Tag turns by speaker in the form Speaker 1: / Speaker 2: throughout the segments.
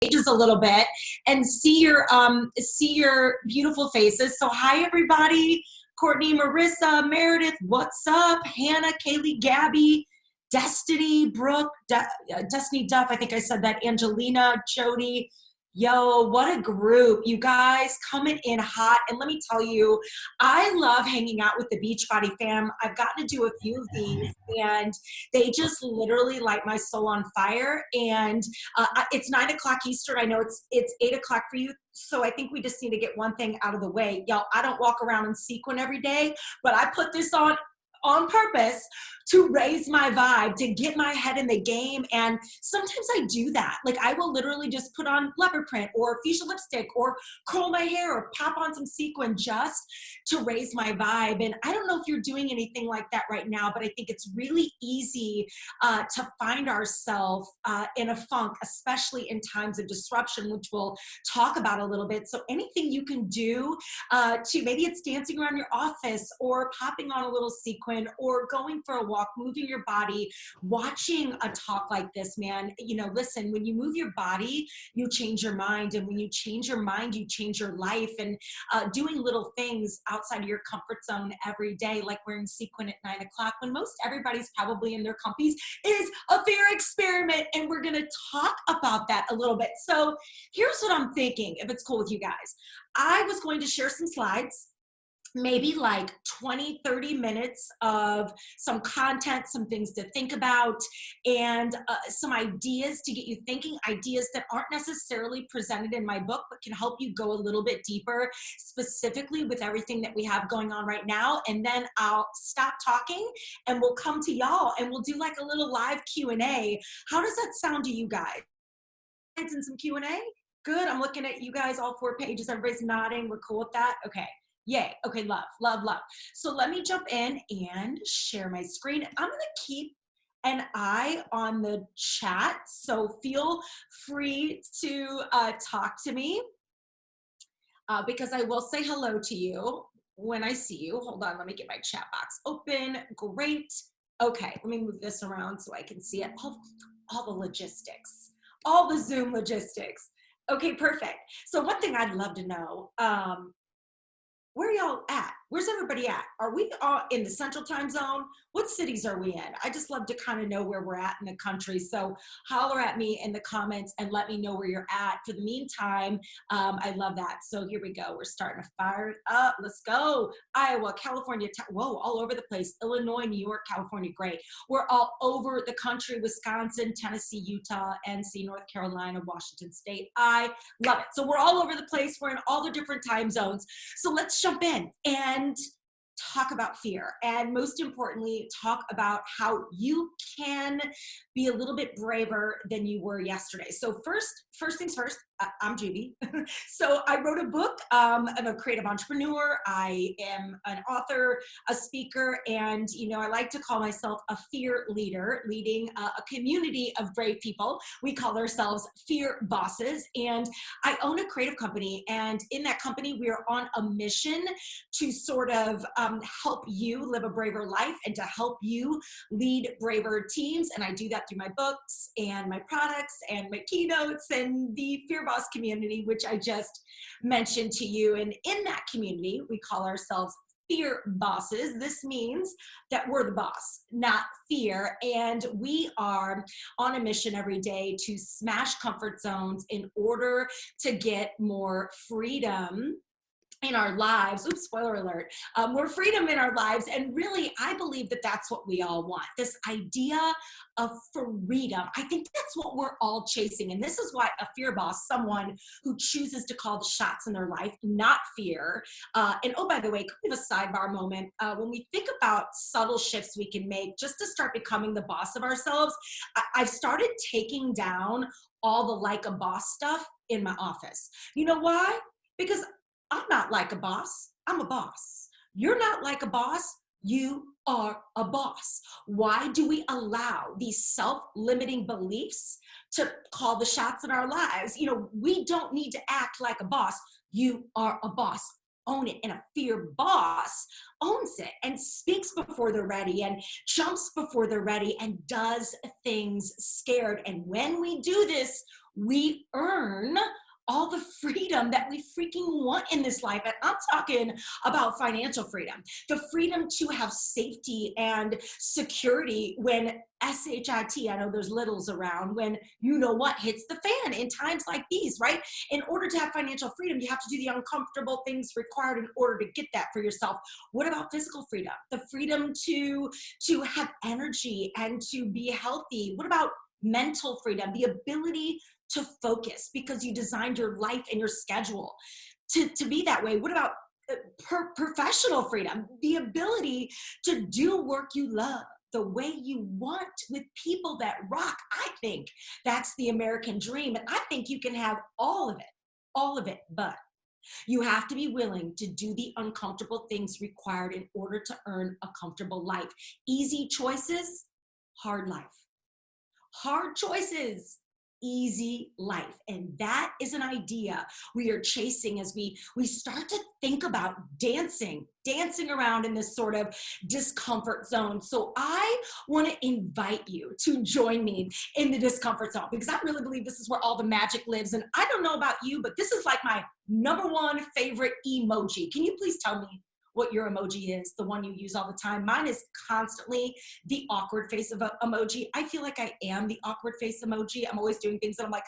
Speaker 1: pages a little bit and see your beautiful faces. So hi everybody, Courtney, Marissa, Meredith, what's up? Hannah, Kaylee, Gabby, Destiny, Brooke, Destiny Duff, I think I said that, Angelina, Jody. Yo, what a group. You guys coming in hot. And let me tell you, I love hanging out with the Beachbody fam. I've gotten to do a few of these and they just literally light my soul on fire. And it's 9 o'clock Eastern. I know it's 8 o'clock for you. So I think we just need to get one thing out of the way. Y'all, I don't walk around in sequin every day, but I put this on purpose to raise my vibe, to get my head in the game. And sometimes I do that. Like I will literally just put on leopard print or fuchsia lipstick or curl my hair or pop on some sequin just to raise my vibe. And I don't know if you're doing anything like that right now, but I think it's really easy to find ourselves in a funk, especially in times of disruption, which we'll talk about a little bit. So anything you can do to, maybe it's dancing around your office or popping on a little sequin or going for a walk, moving your body, watching a talk like this, man. You know, listen, when you move your body, you change your mind. And when you change your mind, you change your life. And doing little things outside of your comfort zone every day, like wearing sequin at 9 o'clock, when most everybody's probably in their comfies, is a fair experiment. And we're going to talk about that a little bit. So here's what I'm thinking, if it's cool with you guys. I was going to share some slides, maybe like 20, 30 minutes of some content, some things to think about, and some ideas to get you thinking, ideas that aren't necessarily presented in my book, but can help you go a little bit deeper, specifically with everything that we have going on right now. And then I'll stop talking and we'll come to y'all and we'll do like a little live Q&A. How does that sound to you guys? And some Q&A? Good. I'm looking at you guys, all 4 pages. Everybody's nodding. We're cool with that? Okay. Yay. Okay, love, love, love. So let me jump in and share my screen. I'm going to keep an eye on the chat, so feel free to talk to me because I will say hello to you when I see you. Hold on, let me get my chat box open. Great. Okay, let me move this around so I can see it. All the logistics, all the Zoom logistics. Okay, perfect. So one thing I'd love to know, where y'all at? Where's everybody at? Are we all in the central time zone? What cities are we in? I just love to kind of know where we're at in the country. So holler at me in the comments and let me know where you're at. For the meantime, I love that. So here we go. We're starting to fire it up. Let's go. Iowa, California, whoa, all over the place. Illinois, New York, California, great. We're all over the country, Wisconsin, Tennessee, Utah, NC, North Carolina, Washington State. I love it. So we're all over the place. We're in all the different time zones. So let's jump in and talk about fear, and most importantly, talk about how you can be a little bit braver than you were yesterday. So first things first, I'm Judi. So I wrote a book. I'm a creative entrepreneur. I am an author, a speaker, and I like to call myself a fear leader, leading a community of brave people. We call ourselves Fear Bosses, and I own a creative company, and in that company, we are on a mission to sort of help you live a braver life and to help you lead braver teams. And I do that through my books and my products and my keynotes and the Fear Boss community, which I just mentioned to you. And in that community, we call ourselves Fear Bosses. This means that we're the boss, not fear. And we are on a mission every day to smash comfort zones in order to get more freedom in our lives. Oops, spoiler alert. More freedom in our lives. And really, I believe that that's what we all want. This idea of freedom. I think that's what we're all chasing. And this is why a fear boss, someone who chooses to call the shots in their life, not fear. And oh, by the way, can we have a sidebar moment? When we think about subtle shifts we can make just to start becoming the boss of ourselves, I've started taking down all the like a boss stuff in my office. You know why? Because I'm not like a boss. I'm a boss. You're not like a boss. You are a boss. Why do we allow these self-limiting beliefs to call the shots in our lives? We don't need to act like a boss. You are a boss. Own it. And a fear boss owns it and speaks before they're ready and jumps before they're ready and does things scared. And when we do this, we earn all the freedom that we freaking want in this life. And I'm talking about financial freedom, the freedom to have safety and security when SHIT, I know there's littles around, when you know what hits the fan in times like these, right? In order to have financial freedom, you have to do the uncomfortable things required in order to get that for yourself. What about physical freedom? The freedom to have energy and to be healthy. What about mental freedom? The ability to focus because you designed your life and your schedule to be that way. What about professional freedom? The ability to do work you love the way you want with people that rock. I think that's the American dream. And I think you can have all of it, but you have to be willing to do the uncomfortable things required in order to earn a comfortable life. Easy choices, hard life. Hard choices, easy life. And that is an idea we are chasing as we start to think about dancing around in this sort of discomfort zone. So I want to invite you to join me in the discomfort zone because I really believe this is where all the magic lives. And I don't know about you, but this is like my number one favorite emoji. Can you please tell me what your emoji is, the one you use all the time? Mine is constantly the awkward face of a emoji. I feel like I am the awkward face emoji. I'm always doing things that I'm like,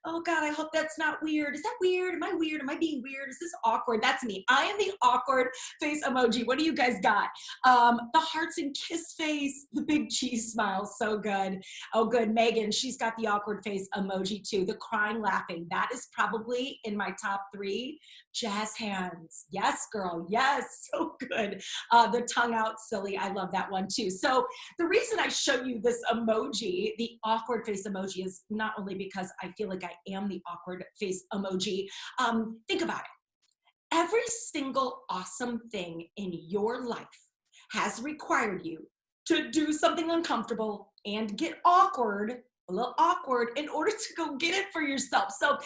Speaker 1: oh God, I hope that's not weird. Is that weird? Am I weird? Am I being weird? Is this awkward? That's me. I am the awkward face emoji. What do you guys got? The hearts and kiss face, the big cheese smile. So good. Oh, good. Megan, she's got the awkward face emoji too. The crying, laughing. That is probably in my top 3. Jazz hands. Yes, girl. Yes. So good. The tongue out silly. I love that one too. So the reason I show you this emoji, the awkward face emoji, is not only because I feel like I am the awkward face emoji. Think about it. Every single awesome thing in your life has required you to do something uncomfortable and get awkward, a little awkward, in order to go get it for yourself. So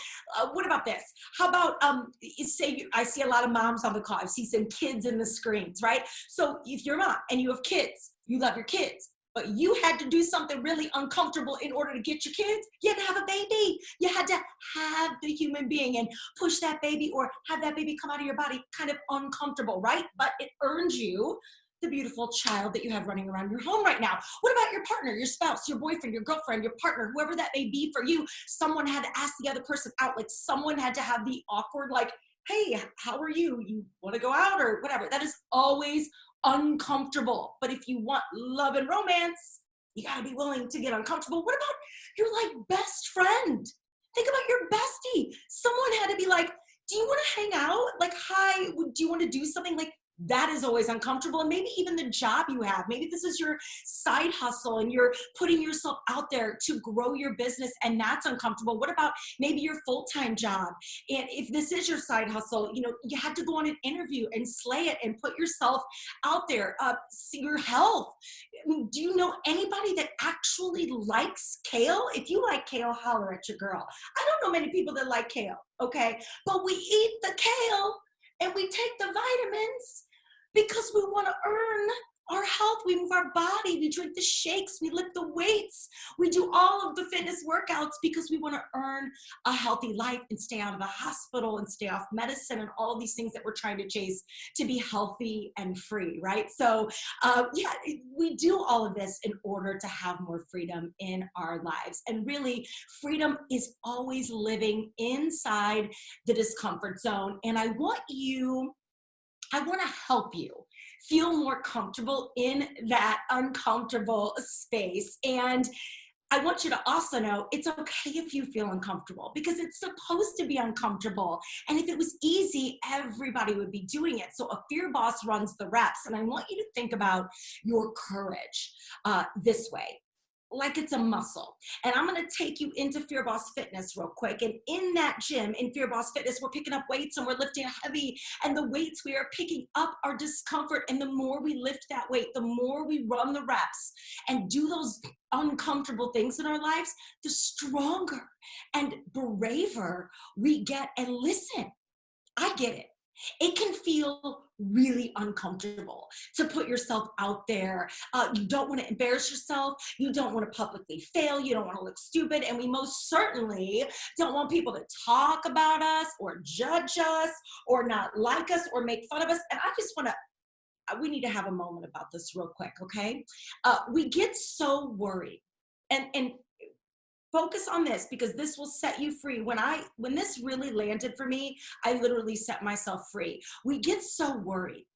Speaker 1: what about this? How about, say I see a lot of moms on the call. I see some kids in the screens, right? So if you're a mom and you have kids, you love your kids, but you had to do something really uncomfortable in order to get your kids. You had to have a baby. You had to have the human being and push that baby or have that baby come out of your body kind of uncomfortable, right? But it earned you the beautiful child that you have running around your home right now. What about your partner, your spouse, your boyfriend, your girlfriend, your partner, whoever that may be for you? Someone had to ask the other person out. Like someone had to have the awkward, like, hey, how are you? You want to go out or whatever? That is always uncomfortable. But if you want love and romance, you got to be willing to get uncomfortable. What about your like best friend? Think about your bestie. Someone had to be like, do you want to hang out? Like, hi, do you want to do something? Like, that is always uncomfortable. And maybe even the job you have, maybe this is your side hustle and you're putting yourself out there to grow your business and that's uncomfortable. What about maybe your full-time job? And if this is your side hustle, you know, you had to go on an interview and slay it and put yourself out there. See your health. I mean, do you know anybody that actually likes kale? If you like kale, holler at your girl. I don't know many people that like kale, okay? But we eat the kale and we take the vitamins because we want to earn our health. We move our body, we drink the shakes, we lift the weights, we do all of the fitness workouts because we want to earn a healthy life and stay out of the hospital and stay off medicine and all these things that we're trying to chase to be healthy and free, right? So yeah, we do all of this in order to have more freedom in our lives. And really, freedom is always living inside the discomfort zone. And I want to help you feel more comfortable in that uncomfortable space. And I want you to also know it's okay if you feel uncomfortable because it's supposed to be uncomfortable. And if it was easy, everybody would be doing it. So a fear boss runs the reps. And I want you to think about your courage this way. Like it's a muscle. And I'm going to take you into Fear Boss Fitness real quick. And in that gym, in Fear Boss Fitness, we're picking up weights and we're lifting heavy. And the weights we are picking up are discomfort. And the more we lift that weight, the more we run the reps and do those uncomfortable things in our lives, the stronger and braver we get. And listen, I get it. It can feel really uncomfortable to put yourself out there. You don't want to embarrass yourself. You don't want to publicly fail. You don't want to look stupid. And we most certainly don't want people to talk about us or judge us or not like us or make fun of us. And I just want to, we need to have a moment about this real quick, okay? We get so worried. And focus on this because this will set you free. When this really landed for me, I literally set myself free. We get so worried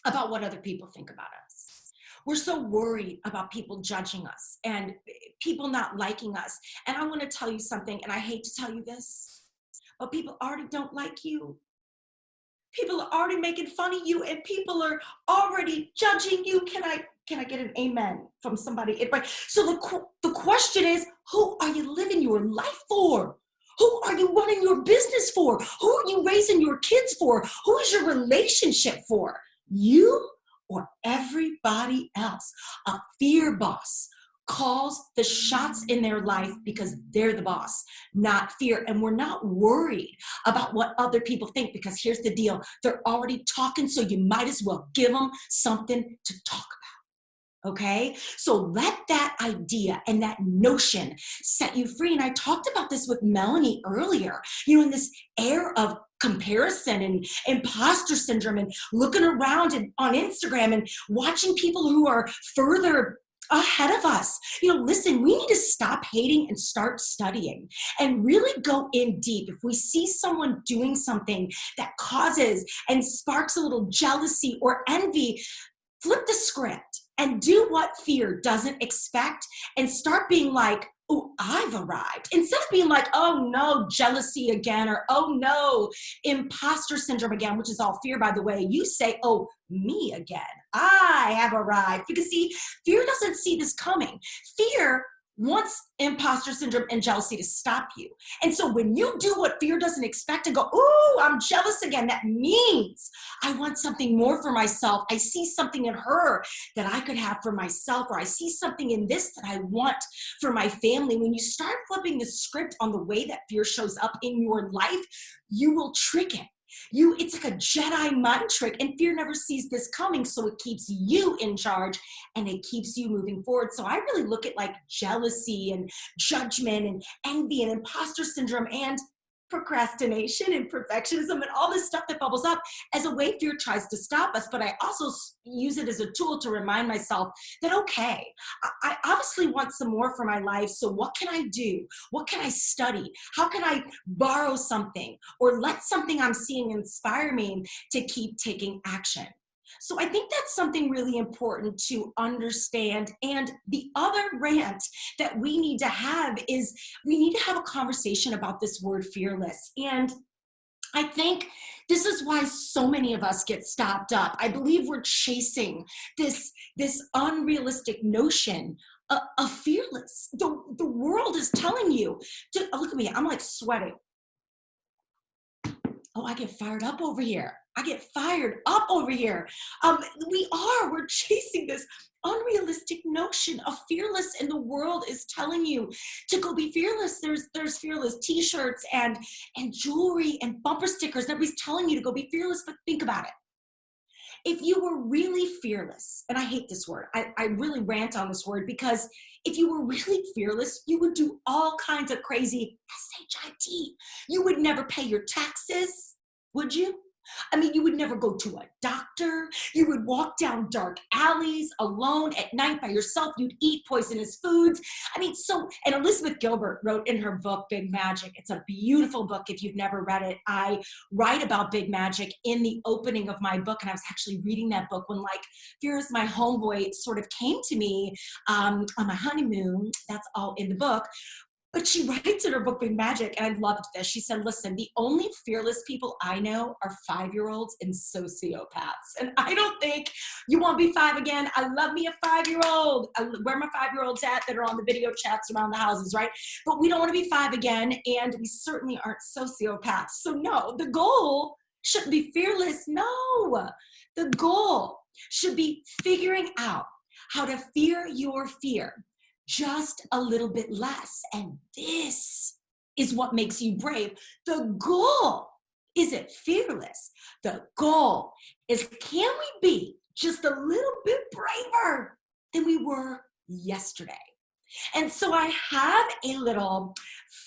Speaker 1: about what other people think about us. We're so worried about people judging us and people not liking us. And I want to tell you something, and I hate to tell you this, but people already don't like you. People are already making fun of you, and people are already judging you. Can I get an amen from somebody? So the question is, who are you living your life for? Who are you running your business for? Who are you raising your kids for? Who is your relationship for? You or everybody else? A fear boss calls the shots in their life because they're the boss, not fear. And we're not worried about what other people think because here's the deal. They're already talking, so you might as well give them something to talk about. Okay? So let that idea and that notion set you free. And I talked about this with Melanie earlier, in this air of comparison and imposter syndrome and looking around and on Instagram and watching people who are further ahead of us. Listen, we need to stop hating and start studying and really go in deep. If we see someone doing something that causes and sparks a little jealousy or envy, flip the script and do what fear doesn't expect and start being like, oh, I've arrived. Instead of being like, oh no, jealousy again, or oh no, imposter syndrome again, which is all fear, by the way, you say, oh, me again. I have arrived. Because see, fear doesn't see this coming. Fear wants imposter syndrome and jealousy to stop you. And so when you do what fear doesn't expect and go, ooh, I'm jealous again, that means I want something more for myself. I see something in her that I could have for myself, or I see something in this that I want for my family. When you start flipping the script on the way that fear shows up in your life, you will trick it. It's like a Jedi mind trick, and fear never sees this coming, so it keeps you in charge and it keeps you moving forward. So I really look at like jealousy and judgment and envy and imposter syndrome and procrastination and perfectionism and all this stuff that bubbles up as a way fear tries to stop us. But I also use it as a tool to remind myself that, okay, I obviously want some more for my life. So what can I do? What can I study? How can I borrow something or let something I'm seeing inspire me to keep taking action? So I think that's something really important to understand. And the other rant that we need to have is we need to have a conversation about this word fearless. And I think this is why so many of us get stopped up. I believe we're chasing this unrealistic notion of fearless. The world is telling you to, oh, look at me, I'm like sweating. Oh, I get fired up over here. We're chasing this unrealistic notion of fearless, and the world is telling you to go be fearless. There's fearless t-shirts and jewelry and bumper stickers. Everybody's telling you to go be fearless, but think about it. If you were really fearless, and I hate this word, I really rant on this word, because if you were really fearless, you would do all kinds of crazy SHIT. You would never pay your taxes, would you? I mean, you would never go to a doctor. You would walk down dark alleys alone at night by yourself. You'd eat poisonous foods. I mean, and Elizabeth Gilbert wrote in her book, Big Magic. It's a beautiful book if you've never read it. I write about Big Magic in the opening of my book, and I was actually reading that book when, like, Fear is My Homeboy sort of came to me on my honeymoon. That's all in the book. But she writes in her book, Big Magic, and I loved this. She said, listen, the only fearless people I know are 5-year-olds and sociopaths. And I don't think you want to be 5 again. I love me a 5-year-old. Where my 5-year-olds at that are on the video chats around the houses, right? But we don't want to be 5 again, and we certainly aren't sociopaths. So no, the goal shouldn't be fearless. No, the goal should be figuring out how to fear your fear just a little bit less. And this is what makes you brave. The goal Is it fearless? The goal is, can we be just a little bit braver than we were yesterday? And so I have a little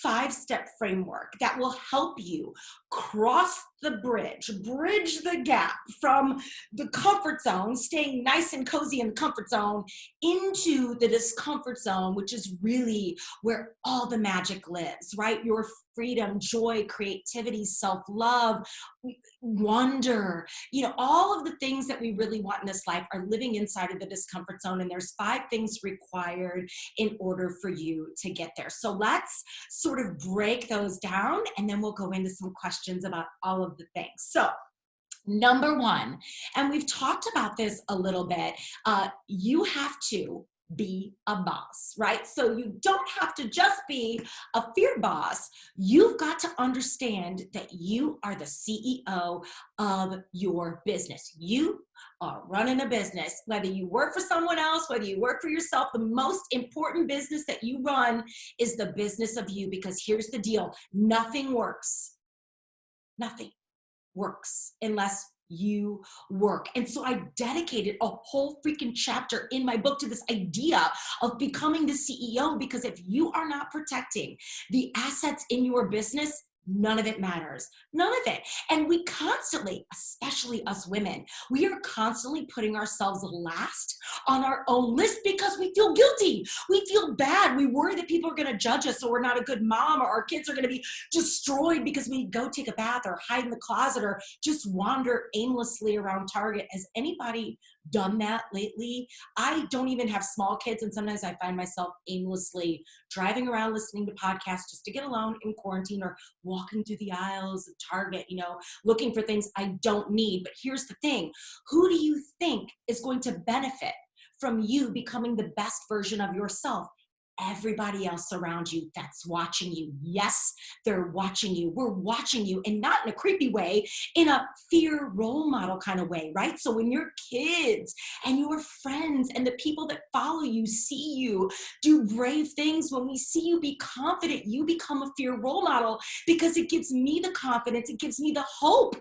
Speaker 1: 5-step framework that will help you cross the bridge the gap from the comfort zone, staying nice and cozy in the comfort zone, into the discomfort zone, which is really where all the magic lives, right? Your freedom, joy, creativity, self-love, wonder, all of the things that we really want in this life are living inside of the discomfort zone. And there's 5 things required in order for you to get there. So let's sort of break those down, and then we'll go into some questions about all of the things. So number 1, and we've talked about this a little bit, you have to be a boss, right? So you don't have to just be a fear boss. You've got to understand that you are the CEO of your business. You are running a business, whether you work for someone else, whether you work for yourself. The most important business that you run is the business of you, because here's the deal. Nothing works unless you work. And so I dedicated a whole freaking chapter in my book to this idea of becoming the CEO, because if you are not protecting the assets in your business, none of it matters. None of it. And we constantly, especially us women, we are constantly putting ourselves last on our own list because we feel guilty. We feel bad. We worry that people are going to judge us, or we're not a good mom, or our kids are going to be destroyed because we go take a bath or hide in the closet or just wander aimlessly around Target. Has anybody done that lately? I don't even have small kids, and sometimes I find myself aimlessly driving around listening to podcasts just to get alone in quarantine, or walking through the aisles of Target, looking for things I don't need. But here's the thing. Who do you think is going to benefit from you becoming the best version of yourself? Everybody else around you that's watching you. Yes, they're watching you. We're watching you, and not in a creepy way, in a fear role model kind of way, right? So when your kids and your friends and the people that follow you see you do brave things, when we see you be confident, you become a fear role model, because it gives me the confidence, it gives me the hope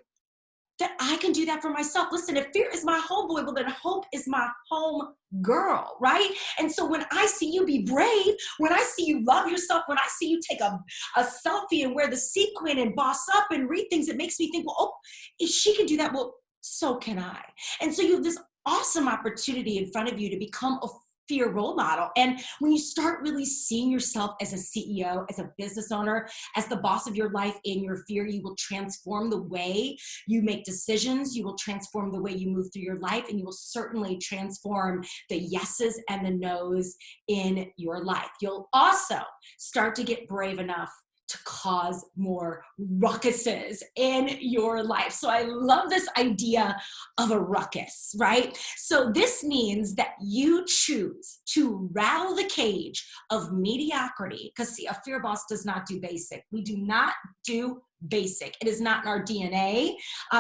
Speaker 1: that I can do that for myself. Listen, if fear is my homeboy, well, then hope is my home girl, right? And so when I see you be brave, when I see you love yourself, when I see you take a selfie and wear the sequin and boss up and read things, it makes me think, well, oh, if she can do that, well, so can I. And so you have this awesome opportunity in front of you to become a fear role model. And when you start really seeing yourself as a CEO, as a business owner, as the boss of your life in your fear, you will transform the way you make decisions. You will transform the way you move through your life, and you will certainly transform the yeses and the nos in your life. You'll also start to get brave enough to cause more ruckuses in your life. So I love this idea of a ruckus, right? So this means that you choose to rattle the cage of mediocrity, because see, a fear boss does not do basic. We do not do basic. It is not in our DNA.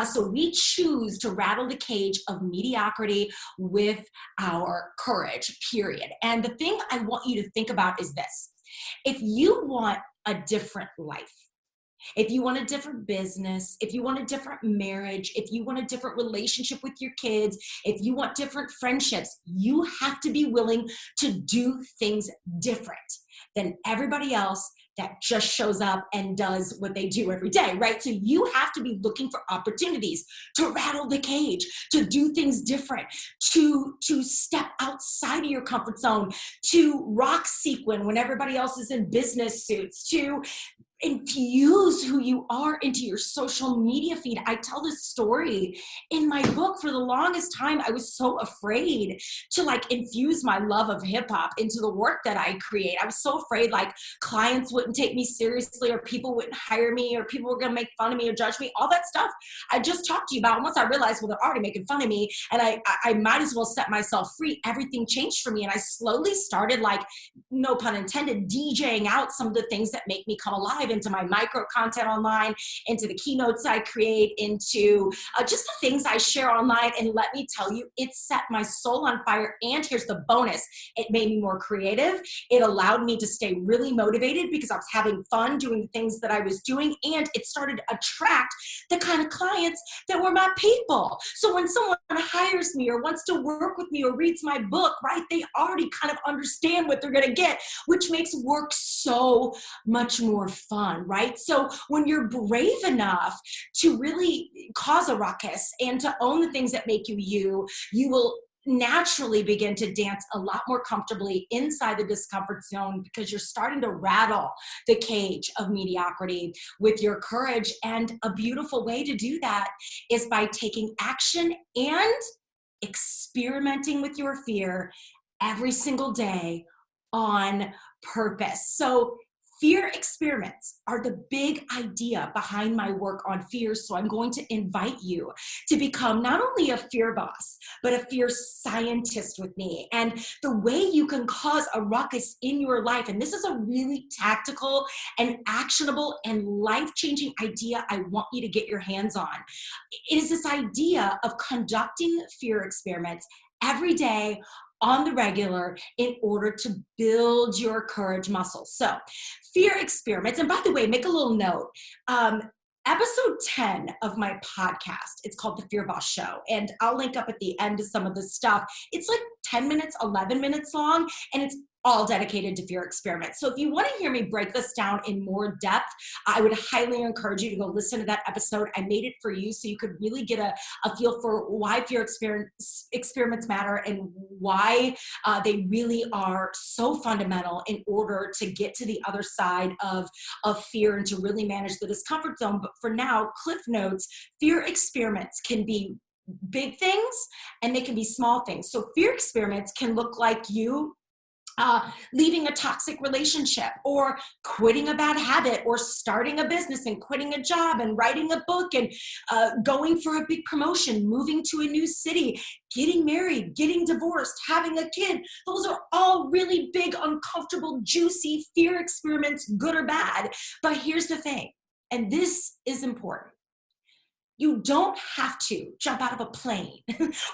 Speaker 1: So we choose to rattle the cage of mediocrity with our courage, period. And the thing I want you to think about is this. If you want a different life, if you want a different business, if you want a different marriage, if you want a different relationship with your kids, if you want different friendships, you have to be willing to do things different than everybody else that just shows up and does what they do every day, right? So you have to be looking for opportunities to rattle the cage, to do things different, to step outside of your comfort zone, to rock sequin when everybody else is in business suits, to infuse who you are into your social media feed. I tell this story in my book. For the longest time, I was so afraid to infuse my love of hip hop into the work that I create. I was so afraid clients wouldn't take me seriously, or people wouldn't hire me, or people were going to make fun of me or judge me, all that stuff I just talked to you about. And once I realized, well, they're already making fun of me, and I might as well set myself free, everything changed for me. And I slowly started, no pun intended, DJing out some of the things that make me come alive. into my micro content online, into the keynotes I create, into just the things I share online. And let me tell you, it set my soul on fire. And here's the bonus. It made me more creative. It allowed me to stay really motivated because I was having fun doing the things that I was doing. And it started to attract the kind of clients that were my people. So when someone hires me or wants to work with me or reads my book, right, they already kind of understand what they're going to get, which makes work so much more fun, right? So when you're brave enough to really cause a ruckus and to own the things that make you, you will naturally begin to dance a lot more comfortably inside the discomfort zone because you're starting to rattle the cage of mediocrity with your courage. And a beautiful way to do that is by taking action and experimenting with your fear every single day on purpose. So fear experiments are the big idea behind my work on fear. So I'm going to invite you to become not only a fear boss, but a fear scientist with me. And the way you can cause a ruckus in your life, and this is a really tactical and actionable and life-changing idea I want you to get your hands on. It is this idea of conducting fear experiments every day on the regular in order to build your courage muscles. So fear experiments, and by the way, make a little note, episode 10 of my podcast, it's called The Fear Boss Show, and I'll link up at the end to some of the stuff. It's like 10 minutes, 11 minutes long, and it's all dedicated to fear experiments. So if you want to hear me break this down in more depth, I would highly encourage you to go listen to that episode. I made it for you so you could really get a feel for why fear experiments matter and why they really are so fundamental in order to get to the other side of fear and to really manage the discomfort zone. But for now, cliff notes, fear experiments can be big things and they can be small things. So fear experiments can look like you leaving a toxic relationship or quitting a bad habit or starting a business and quitting a job and writing a book and going for a big promotion, moving to a new city, getting married, getting divorced, having a kid. Those are all really big, uncomfortable, juicy fear experiments, good or bad. But here's the thing, and this is important. You don't have to jump out of a plane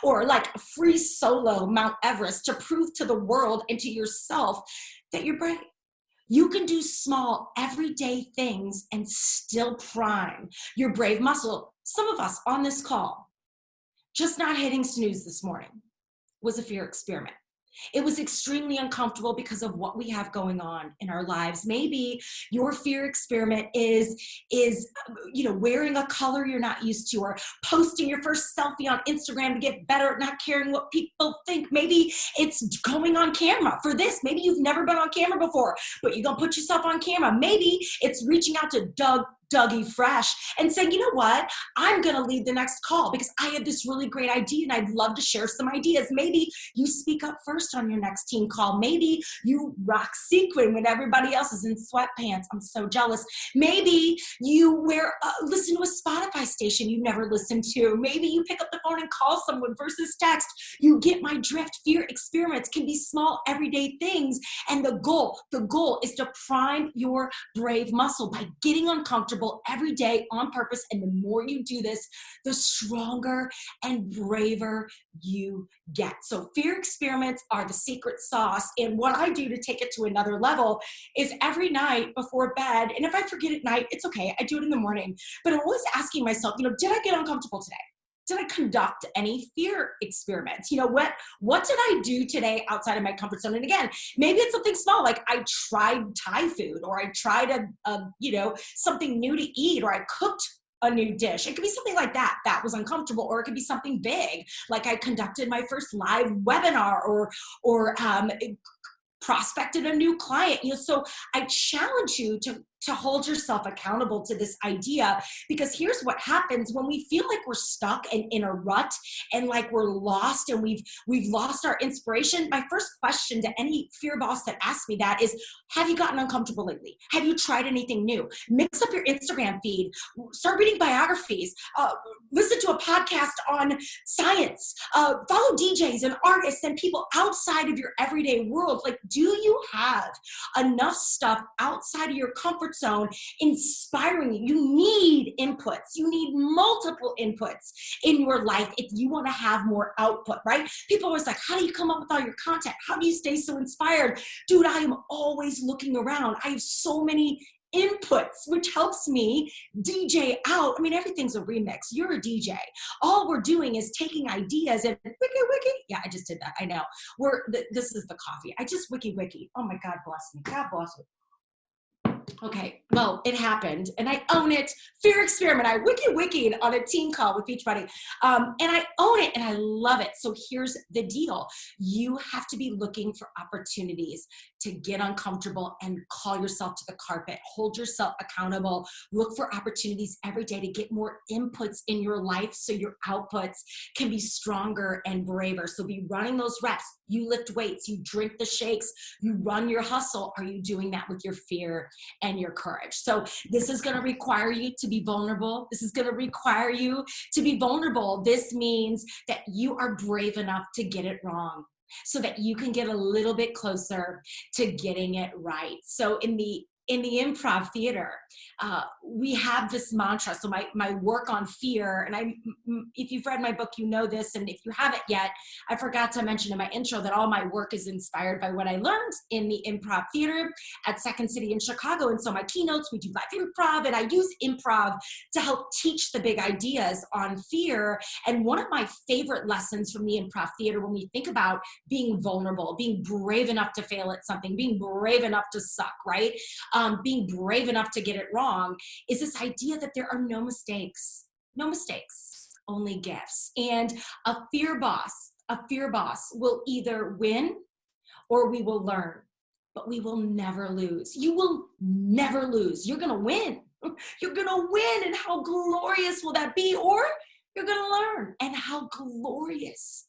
Speaker 1: or like free solo Mount Everest to prove to the world and to yourself that you're brave. You can do small, everyday things and still prime your brave muscle. Some of us on this call, just not hitting snooze this morning was a fear experiment. It was extremely uncomfortable because of what we have going on in our lives. Maybe your fear experiment is wearing a color you're not used to, or posting your first selfie on Instagram to get better at not caring what people think. Maybe it's going on camera for this. Maybe you've never been on camera before, but you're going to put yourself on camera. Maybe it's reaching out to Dougie Fresh and saying, you know what, I'm going to lead the next call because I have this really great idea and I'd love to share some ideas. Maybe you speak up first on your next team call. Maybe you rock sequin when everybody else is in sweatpants. I'm so jealous. Maybe you listen to a Spotify station you've never listened to. Maybe you pick up the phone and call someone versus text. You get my drift. Fear experiments can be small, everyday things. And the goal is to prime your brave muscle by getting uncomfortable every day on purpose. And the more you do this, the stronger and braver you get. So fear experiments are the secret sauce. And what I do to take it to another level is every night before bed, and if I forget at night, it's okay, I do it in the morning, but I'm always asking myself, did I get uncomfortable today? Did I conduct any fear experiments? What did I do today outside of my comfort zone? And again, maybe it's something small, like I tried Thai food, or I tried something new to eat, or I cooked a new dish. It could be something like that was uncomfortable, or it could be something big, like I conducted my first live webinar, or prospected a new client. So I challenge you to hold yourself accountable to this idea, because here's what happens when we feel like we're stuck and in a rut and like we're lost and we've lost our inspiration. My first question to any fear boss that asks me that is, have you gotten uncomfortable lately? Have you tried anything new? Mix up your Instagram feed, start reading biographies, listen to a podcast on science, follow DJs and artists and people outside of your everyday world. Like, do you have enough stuff outside of your comfort comfort zone, inspiring you. You need inputs. You need multiple inputs in your life if you want to have more output, right? People are always like, how do you come up with all your content? How do you stay so inspired? Dude, I am always looking around. I have so many inputs, which helps me DJ out. I mean, everything's a remix. You're a DJ. All we're doing is taking ideas and wiki. Yeah, I just did that. I know. This is the coffee. I just wiki. Oh my God, bless me. God bless me. Okay, well, it happened, and I own it. Fear experiment. I wikied on a team call with Beachbody, and I own it, and I love it. So here's the deal. You have to be looking for opportunities to get uncomfortable and call yourself to the carpet. Hold yourself accountable. Look for opportunities every day to get more inputs in your life so your outputs can be stronger and braver. So be running those reps. You lift weights. You drink the shakes. You run your hustle. Are you doing that with your fear and your courage? So this is going to require you to be vulnerable. This is going to require you to be vulnerable. This means that you are brave enough to get it wrong so that you can get a little bit closer to getting it right. So in the improv theater, we have this mantra. So my work on fear, and if you've read my book, you know this, and if you haven't yet, I forgot to mention in my intro that all my work is inspired by what I learned in the improv theater at Second City in Chicago. And so my keynotes, we do live improv, and I use improv to help teach the big ideas on fear. And one of my favorite lessons from the improv theater, when we think about being vulnerable, being brave enough to fail at something, being brave enough to suck, right? Being brave enough to get it wrong, is this idea that there are no mistakes, only gifts. And a fear boss will either win or we will learn, but we will never lose. You will never lose. You're going to win. You're going to win. And how glorious will that be? Or you're going to learn. And how glorious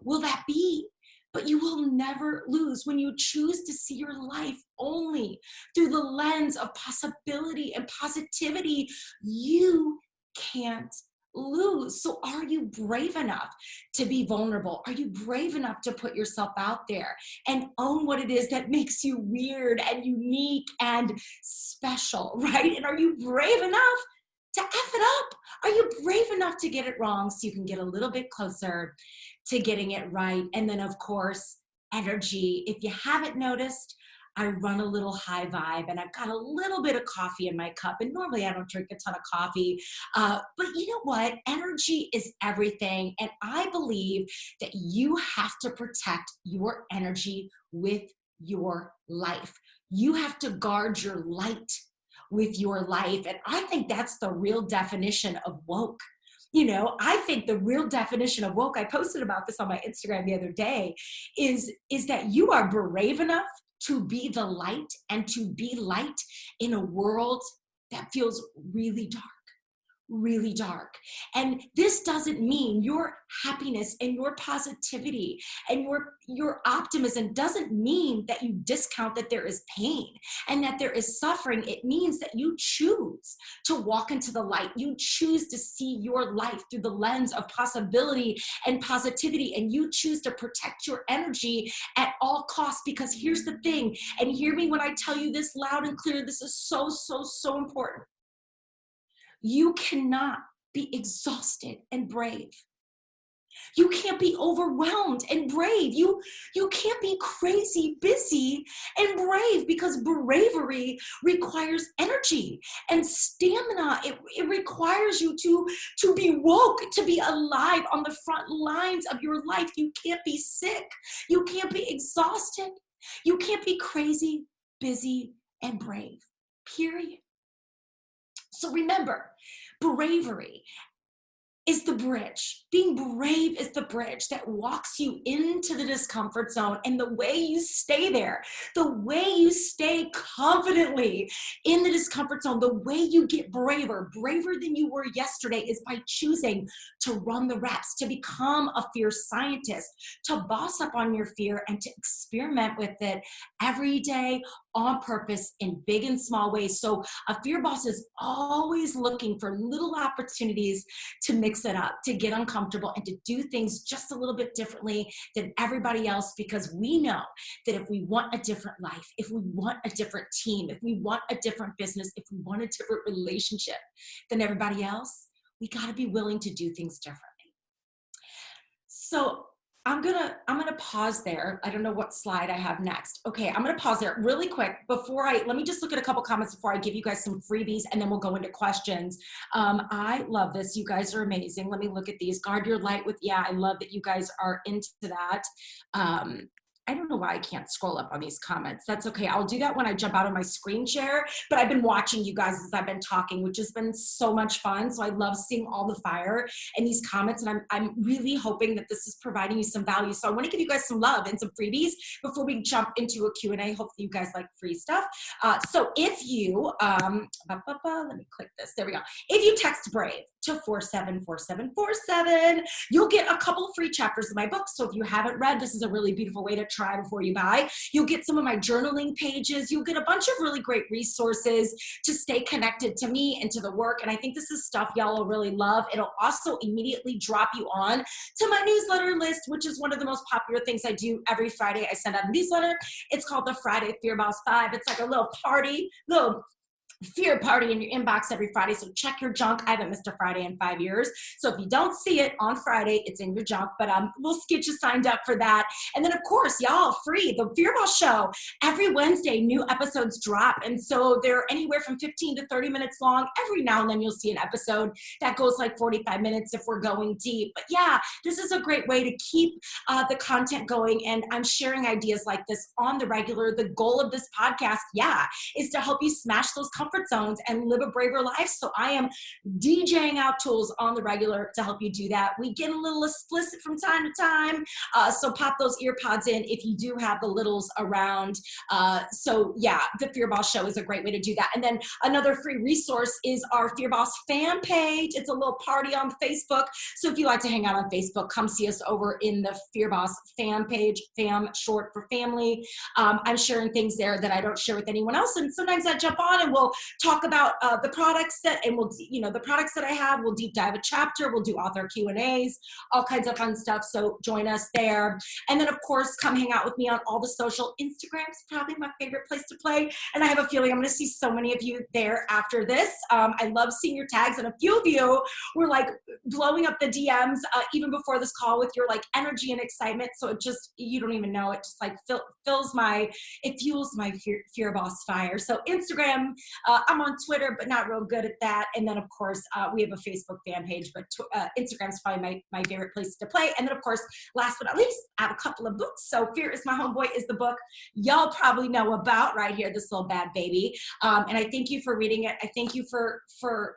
Speaker 1: will that be? But you will never lose when you choose to see your life only through the lens of possibility and positivity. You can't lose. So are you brave enough to be vulnerable? Are you brave enough to put yourself out there and own what it is that makes you weird and unique and special, right? And are you brave enough to F it up? Are you brave enough to get it wrong so you can get a little bit closer to getting it right? And then, of course, energy. If you haven't noticed, I run a little high vibe, and I've got a little bit of coffee in my cup. And normally I don't drink a ton of coffee, but you know what? Energy is everything. And I believe that you have to protect your energy with your life. You have to guard your light with your life. And I think that's the real definition of woke. You know, I think the real definition of woke, I posted about this on my Instagram the other day, is that you are brave enough to be the light and to be light in a world that feels really dark. Really dark. And this doesn't mean your happiness and your positivity and your optimism doesn't mean that you discount that there is pain and that there is suffering. It means that you choose to walk into the light. You choose to see your life through the lens of possibility and positivity, and you choose to protect your energy at all costs. Because here's the thing, and hear me when I tell you this loud and clear, this is so, so, so important. You cannot be exhausted and brave. You can't be overwhelmed and brave. You can't be crazy, busy, and brave, because bravery requires energy and stamina. It requires you to be woke, to be alive on the front lines of your life. You can't be sick. You can't be exhausted. You can't be crazy, busy, and brave, period. So remember, bravery is the bridge. Being brave is the bridge that walks you into the discomfort zone. And the way you stay there, the way you stay confidently in the discomfort zone, the way you get braver than you were yesterday, is by choosing to run the reps, to become a fear scientist, to boss up on your fear, and to experiment with it every day on purpose in big and small ways. So a fear boss is always looking for little opportunities to mix mix it up, to get uncomfortable, and to do things just a little bit differently than everybody else, because we know that if we want a different life, if we want a different team, if we want a different business, if we want a different relationship than everybody else, we got to be willing to do things differently. So I'm gonna pause there. I don't know what slide I have next. Okay, I'm gonna pause there really quick before let me just look at a couple comments before I give you guys some freebies, and then we'll go into questions. I love this. You guys are amazing. Let me look at these. Guard your light with, yeah, I love that you guys are into that. I don't know why I can't scroll up on these comments. That's okay. I'll do that when I jump out of my screen share, but I've been watching you guys as I've been talking, which has been so much fun. So I love seeing all the fire in these comments, and I'm really hoping that this is providing you some value. So I want to give you guys some love and some freebies before we jump into a Q&A. Hopefully you guys like free stuff. So if you, let me click this. There we go. If you text BRAVE to 474747, you'll get a couple of free chapters of my book. So if you haven't read, this is a really beautiful way to try before you buy. You'll get some of my journaling pages. You'll get a bunch of really great resources to stay connected to me and to the work. And I think this is stuff y'all will really love. It'll also immediately drop you on to my newsletter list, which is one of the most popular things I do every Friday. I send out a newsletter. It's called the Friday Fear Boss 5. It's like a little party, little fear party in your inbox every Friday. So check your junk. I haven't missed a Friday in 5 years. So if you don't see it on Friday, it's in your junk, but we'll get you signed up for that. And then of course, y'all, free, the Fear Boss Show. Every Wednesday, new episodes drop. And so they're anywhere from 15 to 30 minutes long. Every now and then you'll see an episode that goes like 45 minutes if we're going deep. But yeah, this is a great way to keep the content going. And I'm sharing ideas like this on the regular. The goal of this podcast, yeah, is to help you smash those comfort zones and live a braver life. So I am DJing out tools on the regular to help you do that. We get a little explicit from time to time. So pop those ear pods in if you do have the littles around. So yeah, the Fear Boss Show is a great way to do that. And then another free resource is our Fear Boss fan page. It's a little party on Facebook. So if you like to hang out on Facebook, come see us over in the Fear Boss fan page, fam short for family. I'm sharing things there that I don't share with anyone else. And sometimes I jump on and we'll talk about the products that I have. We'll deep dive a chapter. We'll do author Q&As, all kinds of fun stuff. So join us there. And then of course, come hang out with me on all the social. Instagram's probably my favorite place to play. And I have a feeling I'm going to see so many of you there after this. I love seeing your tags, and a few of you were like blowing up the DMs even before this call with your like energy and excitement. So it just, you don't even know, it just like fuels my fear boss fire. So Instagram, I'm on Twitter, but not real good at that. And then, of course, we have a Facebook fan page, but Instagram's probably my favorite place to play. And then, of course, last but not least, I have a couple of books. So Fear is My Homeboy is the book y'all probably know about right here, this little bad baby. And I thank you for reading it. I thank you for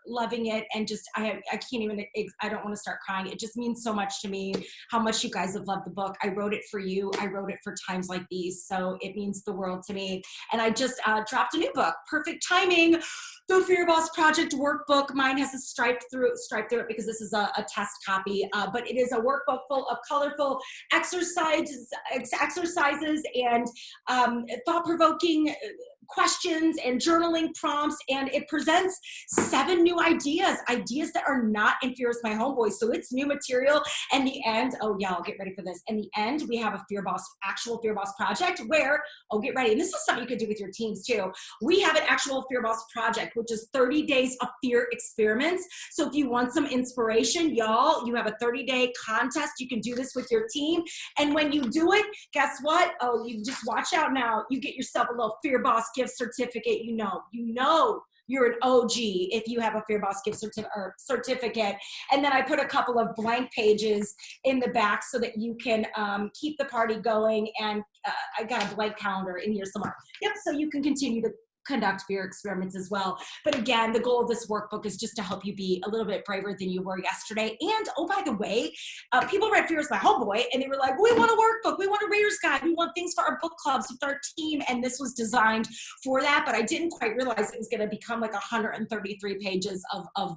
Speaker 1: loving it. And just, I can't even, I don't want to start crying. It just means so much to me how much you guys have loved the book. I wrote it for you. I wrote it for times like these. So it means the world to me. And I just dropped a new book, perfect timing. The Fear Boss Project workbook. Mine has a stripe through it because this is a test copy, but it is a workbook full of colorful exercises and thought-provoking questions and journaling prompts, and it presents 7 new ideas that are not in Fear is My Homeboy. So it's new material. And the end, oh yeah, I'll get ready for this. In the end, we have a actual Fear Boss project where, oh, get ready. And this is something you could do with your teams too. We have an actual Fear Boss project, which is 30 days of fear experiments. So if you want some inspiration, y'all, you have a 30-day contest. You can do this with your team. And when you do it, guess what? Oh, you just watch out now. You get yourself a little Fear Boss gift certificate. You know you're an OG if you have a Fear Boss gift certificate. And then I put a couple of blank pages in the back so that you can keep the party going. And I got a blank calendar in here somewhere. Yep, so you can continue to conduct fear experiments as well. But again, the goal of this workbook is just to help you be a little bit braver than you were yesterday. And oh, by the way, people read Fear is My Homeboy and they were like, we want a workbook, we want a reader's guide, we want things for our book clubs with our team. And this was designed for that, but I didn't quite realize it was going to become like 133 pages of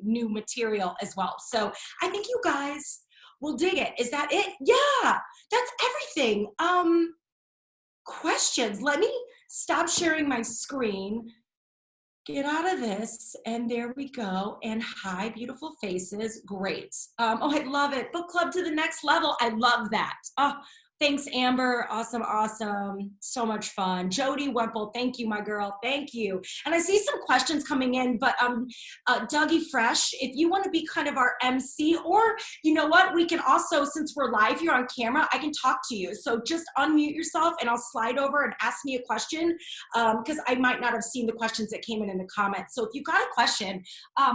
Speaker 1: new material as well. So I think you guys will dig it. Is that it? Yeah, that's everything. Questions. Let me stop sharing my screen. Get out of this, and there we go. And hi, beautiful faces. Great. Oh, I love it. Book club to the next level. I love that. Oh, thanks, Amber. Awesome, awesome. So much fun. Jody Wemple, thank you, my girl. Thank you. And I see some questions coming in, but Dougie Fresh, if you want to be kind of our MC, or you know what, we can also, since we're live here on camera, I can talk to you. So just unmute yourself, and I'll slide over and ask me a question, because I might not have seen the questions that came in the comments. So if you got a question,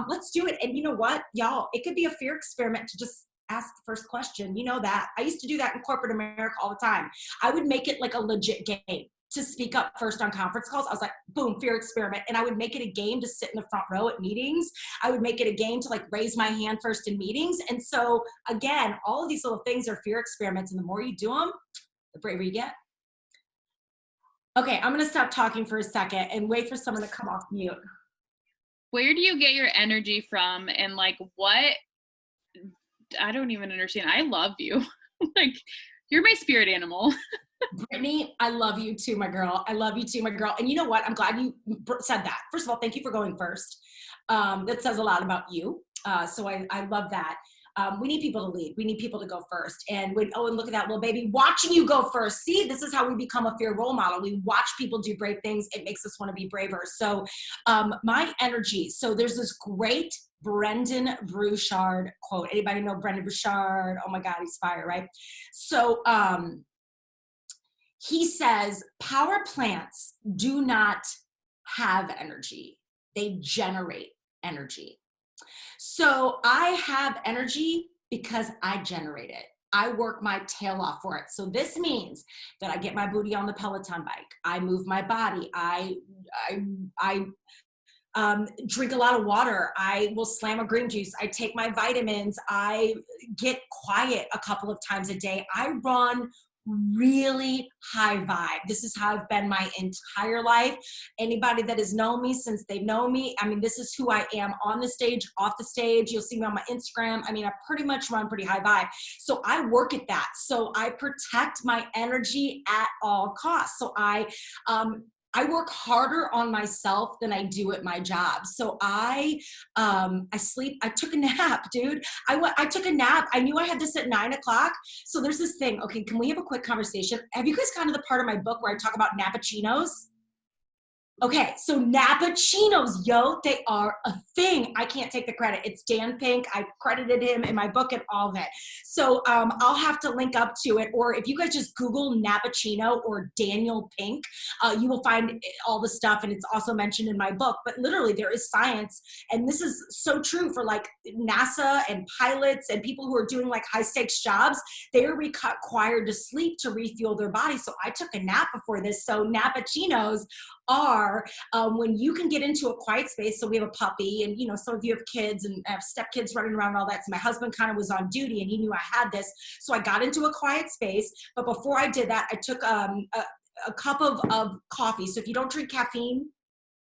Speaker 1: let's do it. And you know what, y'all, it could be a fear experiment to just ask the first question. You know that. I used to do that in corporate America all the time. I would make it like a legit game to speak up first on conference calls. I was like, boom, fear experiment. And I would make it a game to sit in the front row at meetings. I would make it a game to like raise my hand first in meetings. And so again, all of these little things are fear experiments. And the more you do them, the braver you get. Okay, I'm gonna stop talking for a second and wait for someone to come off mute.
Speaker 2: Where do you get your energy from? And like, what? I don't even understand. I love you. Like, you're my spirit animal.
Speaker 1: Brittany, I love you too, my girl. I love you too, my girl. And you know what? I'm glad you said that. First of all, thank you for going first. That says a lot about you. So I love that. We need people to lead. We need people to go first. And when, oh, and look at that little baby watching you go first. See, this is how we become a fear role model. We watch people do brave things. It makes us want to be braver. So my energy. So there's this great Brendan Burchard quote. Anybody know Brendan Burchard? Oh my God, he's fire, right? So he says, power plants do not have energy. They generate energy. So I have energy because I generate it. I work my tail off for it. So this means that I get my booty on the Peloton bike. I move my body. I drink a lot of water. I will slam a green juice. I take my vitamins. I get quiet a couple of times a day. I run really high vibe. This is how I've been my entire life. Anybody that has known me since they've known me, I mean, this is who I am on the stage, off the stage. You'll see me on my Instagram. I mean, I pretty much run pretty high vibe. So I work at that. So I protect my energy at all costs. So I work harder on myself than I do at my job. So I sleep. I took a nap, dude. I took a nap. I knew I had this at 9 o'clock. So there's this thing. Okay, can we have a quick conversation? Have you guys gotten to the part of my book where I talk about nappuccinos? Okay, so nappuccinos, yo, they are a thing. I can't take the credit. It's Dan Pink. I credited him in my book and all of it. So I'll have to link up to it. Or if you guys just Google nappuccino or Daniel Pink, you will find all the stuff. And it's also mentioned in my book. But literally, there is science. And this is so true for like NASA and pilots and people who are doing like high stakes jobs. They are required to sleep to refuel their body. So I took a nap before this. So nappuccinos are when you can get into a quiet space. So we have a puppy, and you know, some of you have kids and have stepkids running around and all that. So my husband kind of was on duty and he knew I had this. So I got into a quiet space. But before I did that, I took a cup of coffee. So if you don't drink caffeine,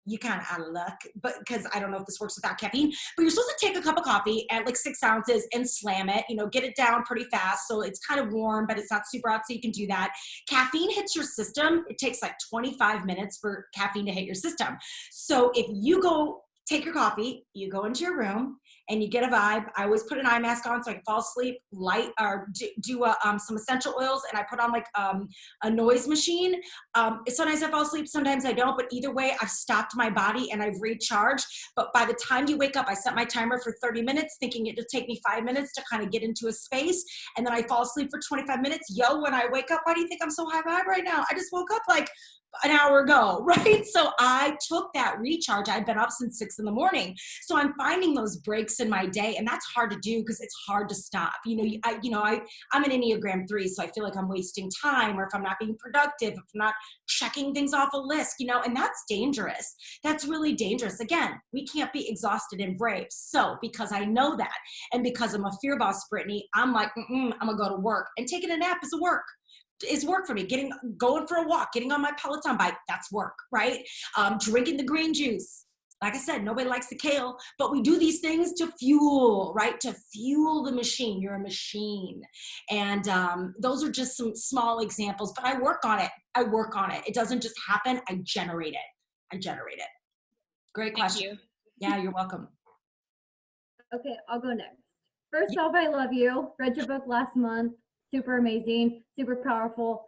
Speaker 1: you kind of out of luck, but because I don't know if this works without caffeine, but you're supposed to take a cup of coffee at like 6 ounces and slam it, you know, get it down pretty fast. So it's kind of warm, but it's not super hot. So you can do that. Caffeine hits your system. It takes like 25 minutes for caffeine to hit your system. So if you go take your coffee, you go into your room and you get a vibe. I always put an eye mask on so I can fall asleep, light or do some essential oils, and I put on like a noise machine. Sometimes I fall asleep, sometimes I don't, but either way, I've stopped my body and I've recharged. But by the time you wake up, I set my timer for 30 minutes, thinking it'll take me 5 minutes to kind of get into a space, and then I fall asleep for 25 minutes. Yo, when I wake up, why do you think I'm so high vibe right now? I just woke up like an hour ago, right? So I took that recharge. I've been up since 6 in the morning. So I'm finding those breaks in my day, and that's hard to do because it's hard to stop. I'm an Enneagram 3, so I feel like I'm wasting time, or if I'm not being productive, if I'm not checking things off a list, and that's dangerous. That's really dangerous. Again, we can't be exhausted and brave. So because I know that, and because I'm a fear boss, Brittany, I'm like, I'm gonna go to work, and taking a nap is work for me. Going for a walk, getting on my Peloton bike, that's work, right? Drinking the green juice. Like I said, nobody likes the kale, but we do these things to fuel, right? To fuel the machine. You're a machine. And those are just some small examples, but I work on it. It doesn't just happen. I generate it. Great
Speaker 2: Thank
Speaker 1: question.
Speaker 2: you.
Speaker 1: Yeah, you're welcome.
Speaker 3: Okay, I'll go next. First off, I love you. Read your book last month. Super amazing, super powerful.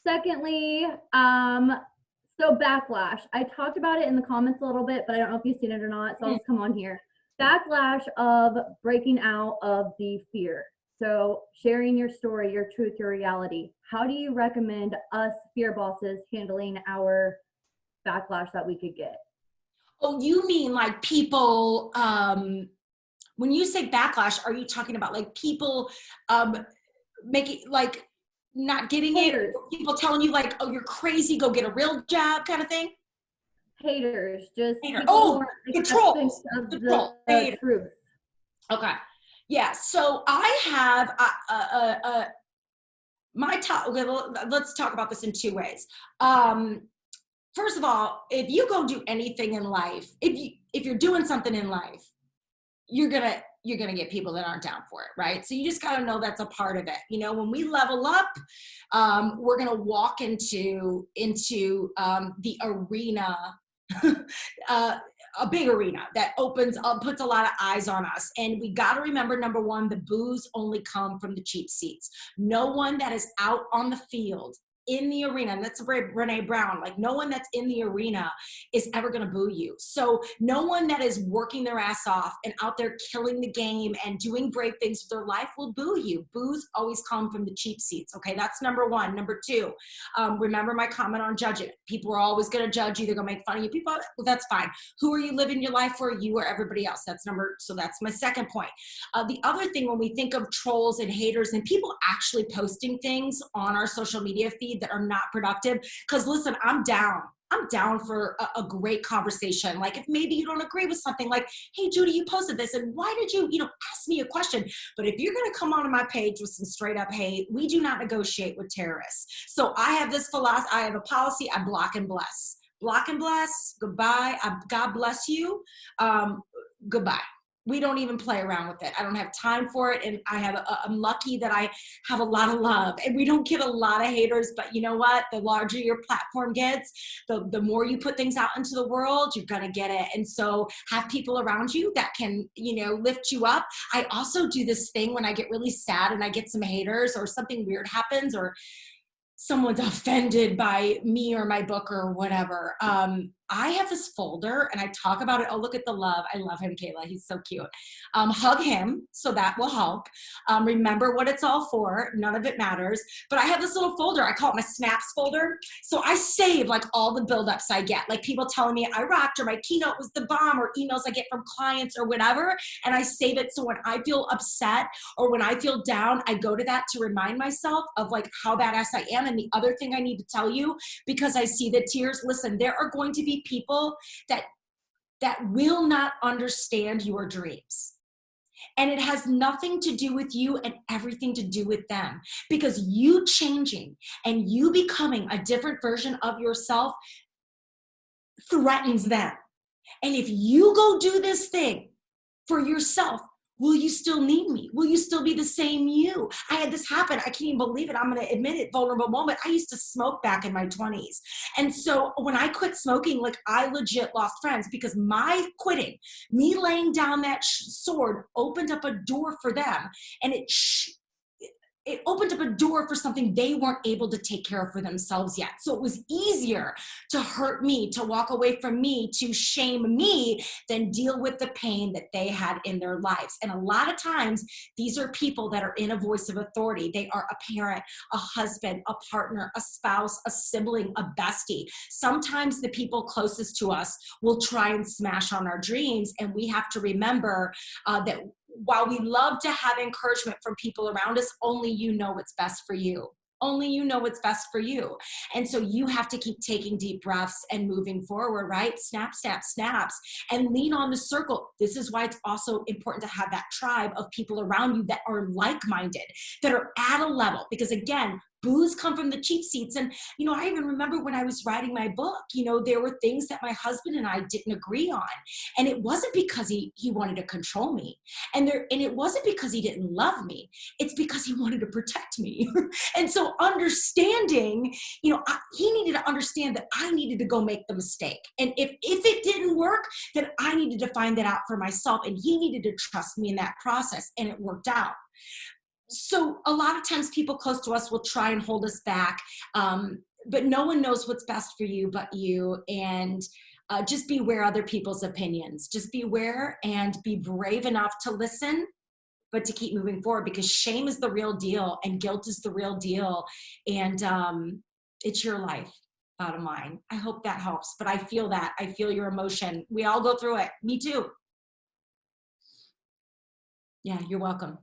Speaker 3: Secondly, so backlash. I talked about it in the comments a little bit, but I don't know if you've seen it or not, so I'll just come on here. Backlash of breaking out of the fear. So sharing your story, your truth, your reality. How do you recommend us fear bosses handling our backlash that we could get?
Speaker 1: Oh, you mean like people, when you say backlash, are you talking about like people making like not getting
Speaker 3: Haters.
Speaker 1: it? People telling you like, oh, you're crazy, go get a real job kind of thing?
Speaker 3: Haters, just
Speaker 1: Hater.
Speaker 3: people
Speaker 1: Oh,
Speaker 3: who aren't
Speaker 1: the
Speaker 3: accepting
Speaker 1: trolls.
Speaker 3: of
Speaker 1: The
Speaker 3: the,
Speaker 1: troll. Haters.
Speaker 3: truth.
Speaker 1: Okay. Yeah. So I have my top. Okay, let's talk about this in two ways. First of all, if you go do anything in life, if you're doing something in life, you're gonna get people that aren't down for it, right? So you just gotta know that's a part of it. You know, when we level up, we're gonna walk into the arena, a big arena that opens up, puts a lot of eyes on us. And we got to remember, number one, the boos only come from the cheap seats. No one that is out on the field in the arena, and that's Brene Brown, like no one that's in the arena is ever going to boo you. So no one that is working their ass off and out there killing the game and doing great things with their life will boo you. Boos always come from the cheap seats. Okay, that's number one. Number two, remember my comment on judging. People are always going to judge you. They're going to make fun of you. People, well, that's fine. Who are you living your life for? You or everybody else? So that's my second point. The other thing, when we think of trolls and haters and people actually posting things on our social media feed that are not productive, because listen, I'm down for a great conversation. Like if maybe you don't agree with something, like, hey, Judi, you posted this, and why did you ask me a question? But if you're going to come onto my page with some straight up hate, we do not negotiate with terrorists. So I have this philosophy, I have a policy, I block and bless. Block and bless, goodbye, God bless you, goodbye. We don't even play around with it. I don't have time for it. And I'm lucky that I have a lot of love, and we don't get a lot of haters, but you know what? The larger your platform gets, the more you put things out into the world, you're going to get it. And so have people around you that can, lift you up. I also do this thing when I get really sad and I get some haters or something weird happens or someone's offended by me or my book or whatever. I have this folder and I talk about it. Oh, look at the love. I love him, Kayla. He's so cute. Hug him, so that will help. Remember what it's all for. None of it matters. But I have this little folder. I call it my snaps folder. So I save like all the buildups I get, like people telling me I rocked or my keynote was the bomb or emails I get from clients or whatever. And I save it. So when I feel upset or when I feel down, I go to that to remind myself of like how badass I am. And the other thing I need to tell you, because I see the tears, listen, there are going to be people that will not understand your dreams. And it has nothing to do with you and everything to do with them, because you changing and you becoming a different version of yourself threatens them. And if you go do this thing for yourself, will you still need me? Will you still be the same you? I had this happen. I can't even believe it. I'm going to admit it, vulnerable moment. I used to smoke back in my 20s. And so when I quit smoking, like I legit lost friends, because my quitting, me laying down that sword opened up a door for them. And it opened up a door for something they weren't able to take care of for themselves yet. So it was easier to hurt me, to walk away from me, to shame me, than deal with the pain that they had in their lives. And a lot of times, these are people that are in a voice of authority. They are a parent, a husband, a partner, a spouse, a sibling, a bestie. Sometimes the people closest to us will try and smash on our dreams, and we have to remember that while we love to have encouragement from people around us, only you know what's best for you. Only you know what's best for you. And so you have to keep taking deep breaths and moving forward, right? Snap, snap, snaps, and lean on the circle. This is why it's also important to have that tribe of people around you that are like-minded, that are at a level. Because again, boos come from the cheap seats. And, you know, I even remember when I was writing my book, you know, there were things that my husband and I didn't agree on. And it wasn't because he wanted to control me. And it wasn't because he didn't love me. It's because he wanted to protect me. And so understanding, you know, he needed to understand that I needed to go make the mistake. And if it didn't work, then I needed to find that out for myself. And he needed to trust me in that process. And it worked out. So a lot of times people close to us will try and hold us back. But no one knows what's best for you but you. And just beware other people's opinions. Just beware and be brave enough to listen, but to keep moving forward, because shame is the real deal and guilt is the real deal. And it's your life, bottom line. I hope that helps, but I feel that. I feel your emotion. We all go through it. Me too. Yeah, you're welcome.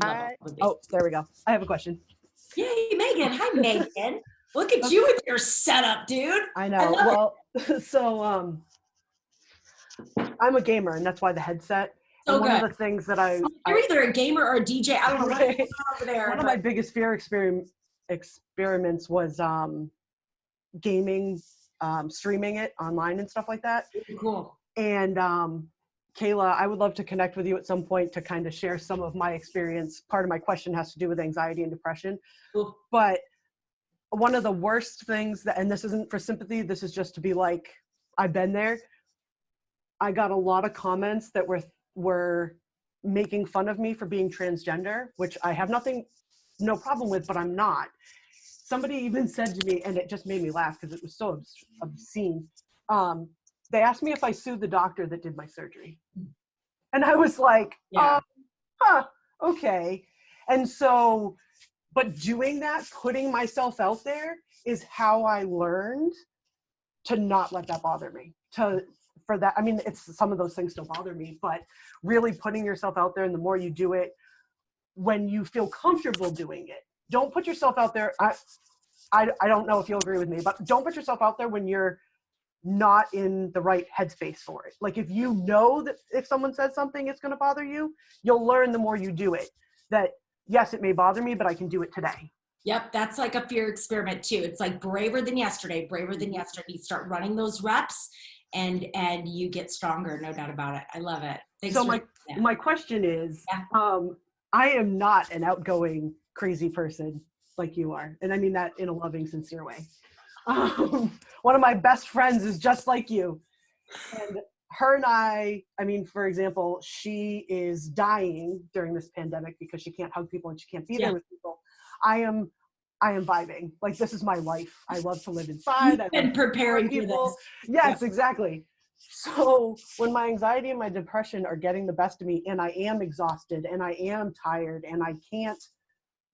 Speaker 4: Oh, there we go. I have a question.
Speaker 1: Yay, Megan. Hi, Megan. Look at you with your setup, dude.
Speaker 4: I know. So I'm a gamer, and that's why the headset.
Speaker 1: So
Speaker 4: and one
Speaker 1: good.
Speaker 4: of the things that
Speaker 1: you're either a gamer or a DJ. I don't know what's going on over there.
Speaker 4: One of my biggest fear experiments was gaming, streaming it online and stuff like that.
Speaker 1: Cool.
Speaker 4: And Kayla, I would love to connect with you at some point to kind of share some of my experience. Part of my question has to do with anxiety and depression.
Speaker 1: Cool.
Speaker 4: But one of the worst things and this isn't for sympathy, this is just to be like, I've been there. I got a lot of comments that were making fun of me for being transgender, which I have no problem with, but I'm not. Somebody even said to me, and it just made me laugh because it was so obscene. They asked me if I sued the doctor that did my surgery. And I was like, okay. And so, but doing that, putting myself out there is how I learned to not let that bother me. For that, I mean, some of those things still bother me, but really putting yourself out there, and the more you do it, when you feel comfortable doing it, don't put yourself out there. I don't know if you'll agree with me, but don't put yourself out there when you're not in the right headspace for it. Like if you know that if someone says something, it's going to bother you, you'll learn the more you do it that yes, it may bother me, but I can do it today.
Speaker 1: Yep. That's like a fear experiment too. It's like braver than yesterday. You start running those reps and you get stronger. No doubt about it. I love it. Thanks
Speaker 4: so my question is, I am not an outgoing, crazy person like you are. And I mean that in a loving, sincere way. One of my best friends is just like you. And her and I mean, for example, she is dying during this pandemic because she can't hug people and she can't be there with people. I am vibing. Like, this is my life. I love to live inside.
Speaker 1: I've been preparing for this.
Speaker 4: Yes, exactly. So when my anxiety and my depression are getting the best of me and I am exhausted and I am tired and I can't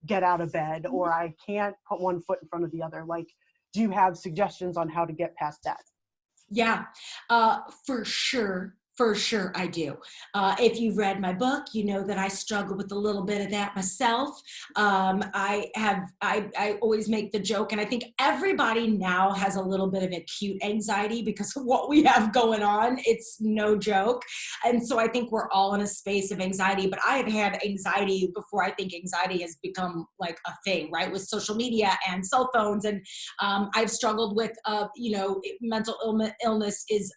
Speaker 4: get out of bed or I can't put one foot in front of the other, like, do you have suggestions on how to get past that?
Speaker 1: Yeah, for sure I do. If you've read my book, you know that I struggle with a little bit of that myself. I always make the joke, and I think everybody now has a little bit of acute anxiety because of what we have going on. It's no joke. And so I think we're all in a space of anxiety, but I have had anxiety before I think anxiety has become like a thing, right? With social media and cell phones. And I've struggled with, mental illness is,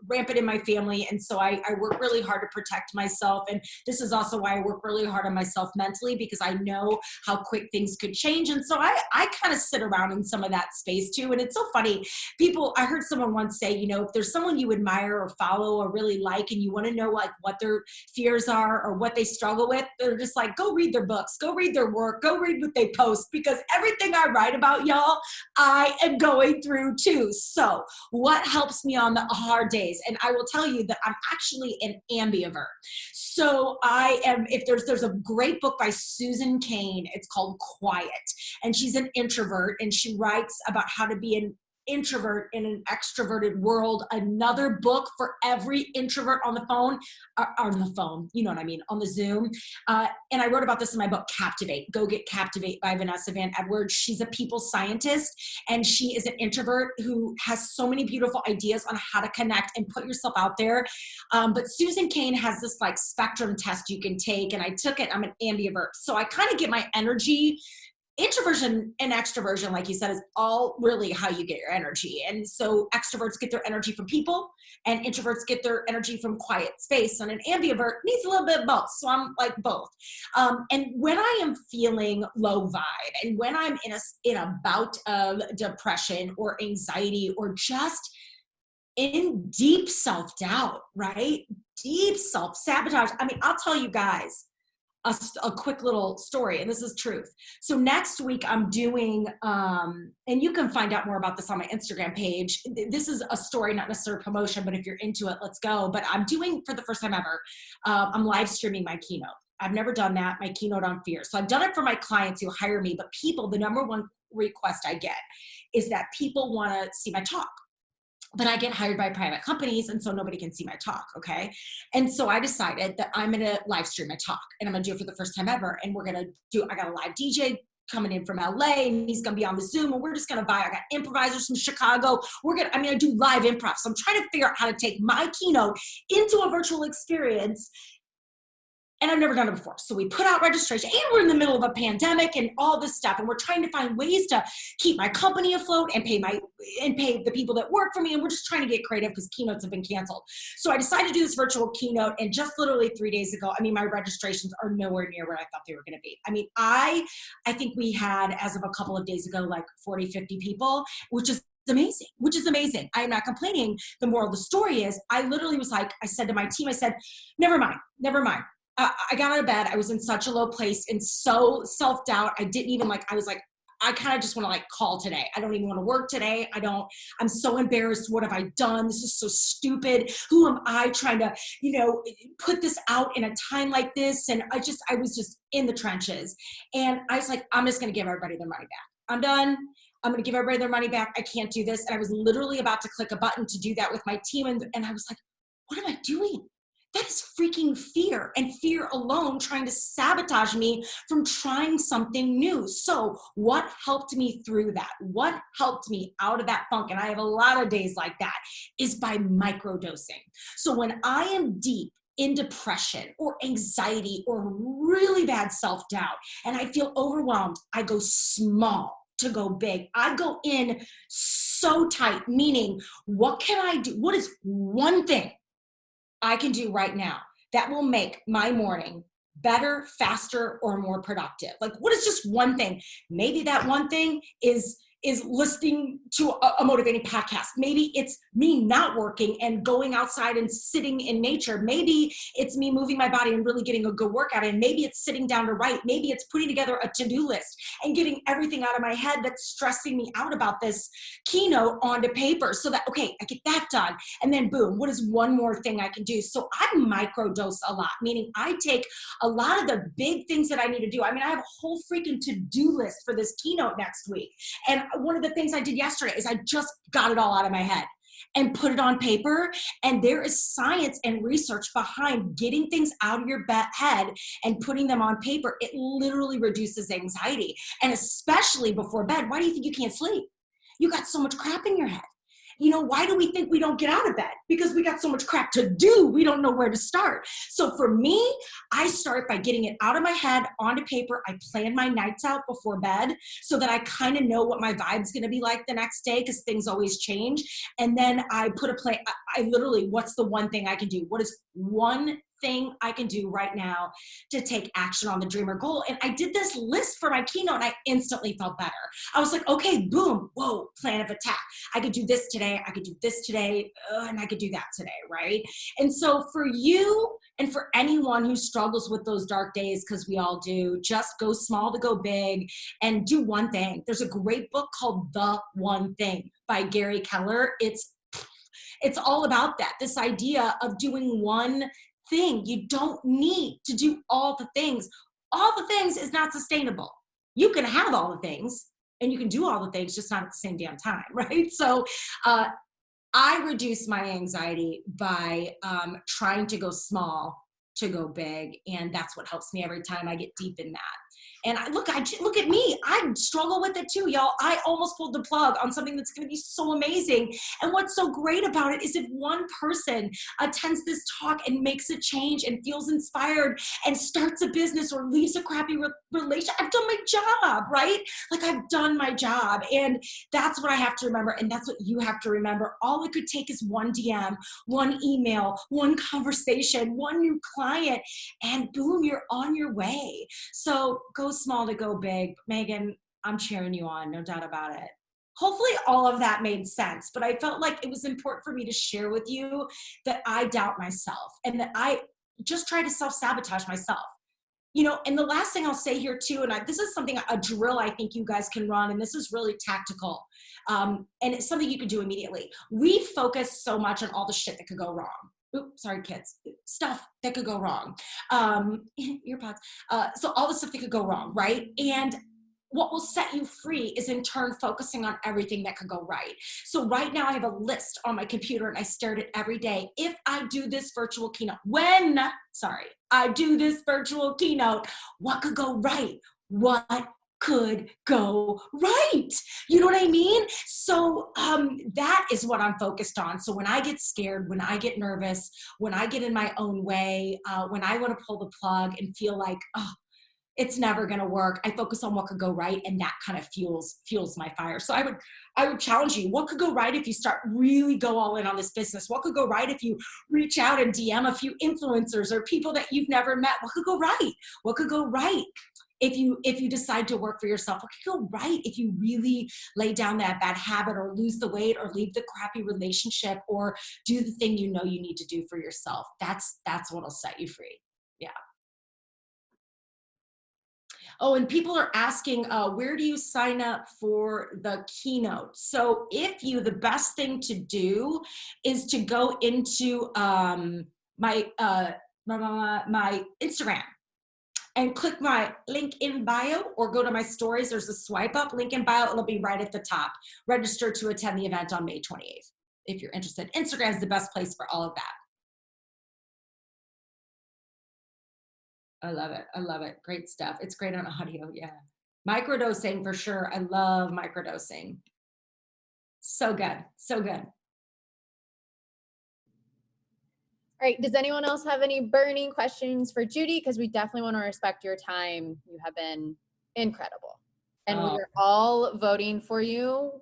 Speaker 1: rampant in my family. And so I work really hard to protect myself. And this is also why I work really hard on myself mentally, because I know how quick things could change. And so I kind of sit around in some of that space too. And it's so funny. I heard someone once say, if there's someone you admire or follow or really like, and you want to know like what their fears are or what they struggle with, they're just like, go read their books, go read their work, go read what they post, because everything I write about, y'all, I am going through too. So what helps me on the hard days? And I will tell you that I'm actually an ambivert. So if there's a great book by Susan Cain, it's called Quiet. And she's an introvert and she writes about how to be an introvert in an extroverted world, another book for every introvert on the phone, on the phone, you know what I mean, on the Zoom. And I wrote about this in my book, Captivate. Go get Captivate by Vanessa Van Edwards. She's a people scientist, and she is an introvert who has so many beautiful ideas on how to connect and put yourself out there. But Susan Cain has this like spectrum test you can take, and I took it. I'm an ambivert. So I kind of get my energy. Introversion and extroversion, like you said, is all really how you get your energy. And so extroverts get their energy from people, and introverts get their energy from quiet space. And an ambivert needs a little bit of both. So I'm like both. And when I am feeling low vibe, and when I'm in a bout of depression or anxiety, or just in deep self-doubt, right? Deep self-sabotage. I mean, I'll tell you guys a quick little story, and this is truth. So next week I'm doing, and you can find out more about this on my Instagram page. This is a story, not necessarily promotion, but if you're into it, let's go. But I'm doing, for the first time ever, I'm live streaming my keynote. I've never done that, my keynote on fear. So I've done it for my clients who hire me, but people, the number one request I get is that people want to see my talk. But I get hired by private companies, and so nobody can see my talk, okay? And so I decided that I'm gonna live stream my talk, and I'm gonna do it for the first time ever, and I got a live DJ coming in from LA, and he's gonna be on the Zoom, and we're just gonna I got improvisers from Chicago. I do live improv. So I'm trying to figure out how to take my keynote into a virtual experience, and I've never done it before. So we put out registration, and we're in the middle of a pandemic and all this stuff. And we're trying to find ways to keep my company afloat and pay the people that work for me. And we're just trying to get creative because keynotes have been canceled. So I decided to do this virtual keynote. And just literally 3 days ago, I mean, my registrations are nowhere near where I thought they were going to be. I mean, I think we had, as of a couple of days ago, like 40, 50 people, which is amazing. I'm not complaining. The moral of the story is I literally was like, I said to my team, I said, never mind. I got out of bed. I was in such a low place and so self-doubt. I didn't even I was like, I kind of just want to call today. I don't even want to work today. I'm so embarrassed. What have I done? This is so stupid. Who am I trying to, put this out in a time like this? And I was just in the trenches. And I was like, I'm just going to give everybody their money back. I'm done. I'm going to give everybody their money back. I can't do this. And I was literally about to click a button to do that with my team. And I was like, what am I doing? That is freaking fear, and fear alone trying to sabotage me from trying something new. So what helped me through that? What helped me out of that funk? And I have a lot of days like that, is by microdosing. So when I am deep in depression or anxiety or really bad self-doubt and I feel overwhelmed, I go small to go big. I go in so tight, meaning what can I do? What is one thing I can do right now that will make my morning better, faster, or more productive? What is just one thing? Maybe that one thing is listening to a motivating podcast. Maybe it's me not working and going outside and sitting in nature. Maybe it's me moving my body and really getting a good workout. And maybe it's sitting down to write. Maybe it's putting together a to-do list and getting everything out of my head that's stressing me out about this keynote onto paper so that, okay, I get that done. And then boom, what is one more thing I can do? So I microdose a lot, meaning I take a lot of the big things that I need to do. I mean, I have a whole freaking to-do list for this keynote next week. And one of the things I did yesterday is I just got it all out of my head and put it on paper. And there is science and research behind getting things out of your head and putting them on paper. It literally reduces anxiety. And especially before bed, why do you think you can't sleep? You got so much crap in your head. Why do we think we don't get out of bed? Because we got so much crap to do. We don't know where to start. So for me, I start by getting it out of my head onto paper. I plan my nights out before bed so that I kind of know what my vibe's going to be like the next day, because things always change. And then I put a plan. I literally, what's the one thing I can do? What is one thing I can do right now to take action on the dream or goal? And I did this list for my keynote and I instantly felt better. I was like, okay, boom, whoa, plan of attack. I could do this today. I could do this today. And I could do that today, right? And so for you and for anyone who struggles with those dark days, because we all do, just go small to go big and do one thing. There's a great book called The One Thing by Gary Keller. It's all about that, this idea of doing one thing. You don't need to do all the things. All the things is not sustainable. You can have all the things, And you can do all the things, just not at the same damn time, right? So I reduce my anxiety by trying to go small to go big. And that's what helps me every time I get deep in that. And look at me. I struggle with it too, y'all. I almost pulled the plug on something that's going to be so amazing. And what's so great about it is if one person attends this talk and makes a change and feels inspired and starts a business or leaves a crappy relation, I've done my job, right? Like I've done my job. And that's what I have to remember. And that's what you have to remember. All it could take is one DM, one email, one conversation, one new client, and boom, you're on your way. So go small to go big. Megan, I'm cheering you on, no doubt about it. Hopefully all of that made sense, but I felt like it was important for me to share with you that I doubt myself and that I just try to self-sabotage myself. You know, and the last thing I'll say here too, and this is something, a drill I think you guys can run, and this is really tactical, and it's something you can do immediately. We focus so much on all the shit that could go wrong. Oops, sorry, kids. Stuff that could go wrong. Earpods. So all the stuff that could go wrong, right? And what will set you free is in turn focusing on everything that could go right. So right now I have a list on my computer and I stare at it every day. If I do this virtual keynote, I do this virtual keynote, what could go right? What could go right? You know what I mean? So that is what I'm focused on. So when I get scared, when I get nervous, when I get in my own way, when I want to pull the plug and feel like, oh, it's never going to work, I focus on what could go right, and that kind of fuels my fire. So I would challenge you. What could go right if you start really go all in on this business? What could go right if you reach out and DM a few influencers or people that you've never met? What could go right? What could go right if you decide to work for yourself? What could go right if you really lay down that bad habit or lose the weight or leave the crappy relationship or do the thing you know you need to do for yourself? That's what'll set you free. Yeah. Oh, and people are asking, where do you sign up for the keynote? So the best thing to do is to go into my Instagram and click my link in bio, or go to my stories. There's a swipe up link in bio. It'll be right at the top. Register to attend the event on May 28th if you're interested. Instagram is the best place for all of that. I love it. I love it. Great stuff. It's great on audio. Yeah. Microdosing for sure. I love microdosing. So good. So good.
Speaker 5: All right. Does anyone else have any burning questions for Judi? Because we definitely want to respect your time. You have been incredible. And we're all voting for you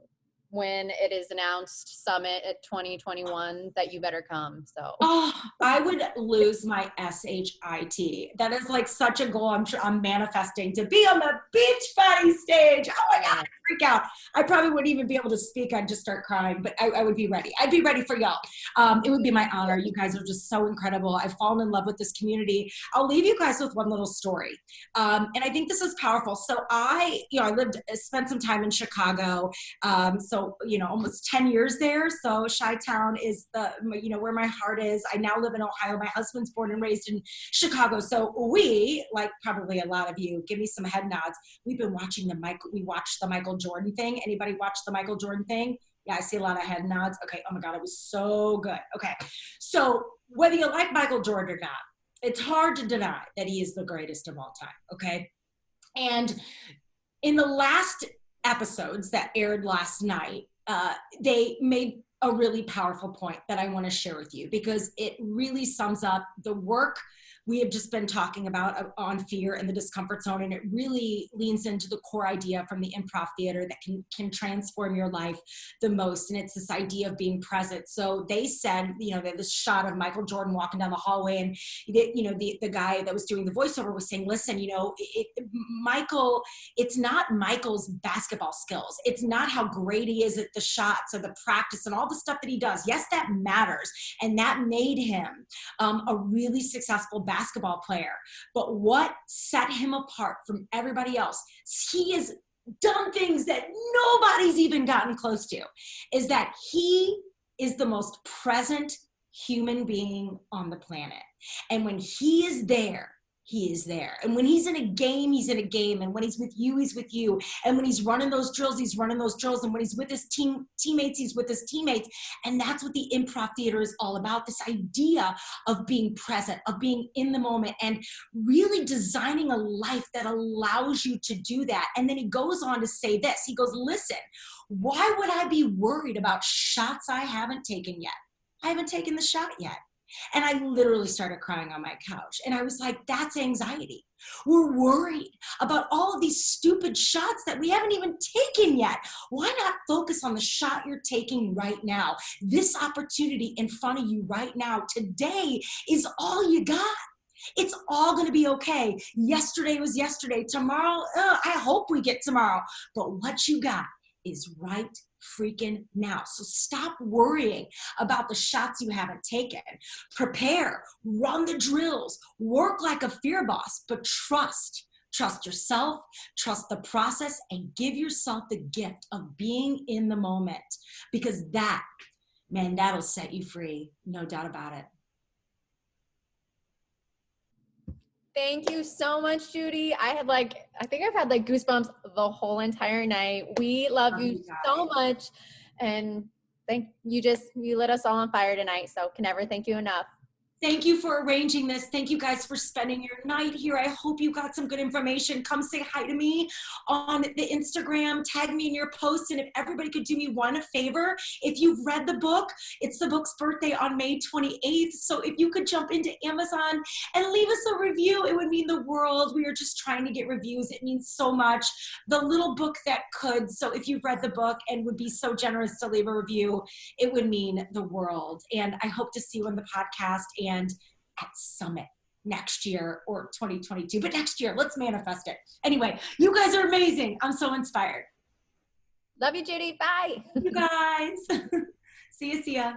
Speaker 5: when it is announced Summit at 2021 that you better come. So
Speaker 1: I would lose my SHIT. That is like such a goal I'm manifesting, to be on the beach body stage. Oh my God, I'd freak out. I probably wouldn't even be able to speak. I'd just start crying, but I would be ready. I'd be ready for y'all. It would be my honor. You guys are just so incredible. I've fallen in love with this community. I'll leave you guys with one little story. And I think this is powerful. So I spent some time in Chicago. So almost 10 years there. So Chi-Town is where my heart is. I now live in Ohio. My husband's born and raised in Chicago. So we, like probably a lot of you, give me some head nods. We've been watching we watched the Michael Jordan thing. Anybody watch the Michael Jordan thing? Yeah, I see a lot of head nods. Okay. Oh my God, it was so good. Okay. So whether you like Michael Jordan or not, it's hard to deny that he is the greatest of all time. Okay. And in the last episodes that aired last night, they made a really powerful point that I want to share with you, because it really sums up the work we have just been talking about on fear and the discomfort zone. And it really leans into the core idea from the improv theater that can transform your life the most. And it's this idea of being present. So they said, this shot of Michael Jordan walking down the hallway, and the guy that was doing the voiceover was saying, listen, Michael, it's not Michael's basketball skills. It's not how great he is at the shots or the practice and all the stuff that he does. Yes, that matters. And that made him a really successful basketball player. But what set him apart from everybody else, he has done things that nobody's even gotten close to, is that he is the most present human being on the planet. And when he is there, he is there. And when he's in a game, he's in a game. And when he's with you, he's with you. And when he's running those drills, he's running those drills. And when he's with his teammates, he's with his teammates. And that's what the improv theater is all about, this idea of being present, of being in the moment, and really designing a life that allows you to do that. And then he goes on to say this. He goes, listen, why would I be worried about shots I haven't taken yet? I haven't taken the shot yet. And I literally started crying on my couch. And I was like, that's anxiety. We're worried about all of these stupid shots that we haven't even taken yet. Why not focus on the shot you're taking right now? This opportunity in front of you right now, today, is all you got. It's all going to be okay. Yesterday was yesterday. Tomorrow, I hope we get tomorrow. But what you got is right freaking now. So stop worrying about the shots you haven't taken. Prepare, run the drills, work like a fear boss, but trust yourself, trust the process, and give yourself the gift of being in the moment, because that, man, that'll set you free. No doubt about it.
Speaker 5: Thank you so much, Judi. I think I've had like goosebumps the whole entire night. We love you so much. And you lit us all on fire tonight. So can never thank you enough.
Speaker 1: Thank you for arranging this. Thank you guys for spending your night here. I hope you got some good information. Come say hi to me on the Instagram. Tag me in your posts. And if everybody could do me one favor, if you've read the book, it's the book's birthday on May 28th. So if you could jump into Amazon and leave us a review, it would mean the world. We are just trying to get reviews. It means so much. The little book that could. So if you've read the book and would be so generous to leave a review, it would mean the world. And I hope to see you on the podcast and at Summit next year, or 2022, but next year, let's manifest it. Anyway, you guys are amazing. I'm so inspired.
Speaker 5: Love you, Judi. Bye.
Speaker 1: You guys. See ya.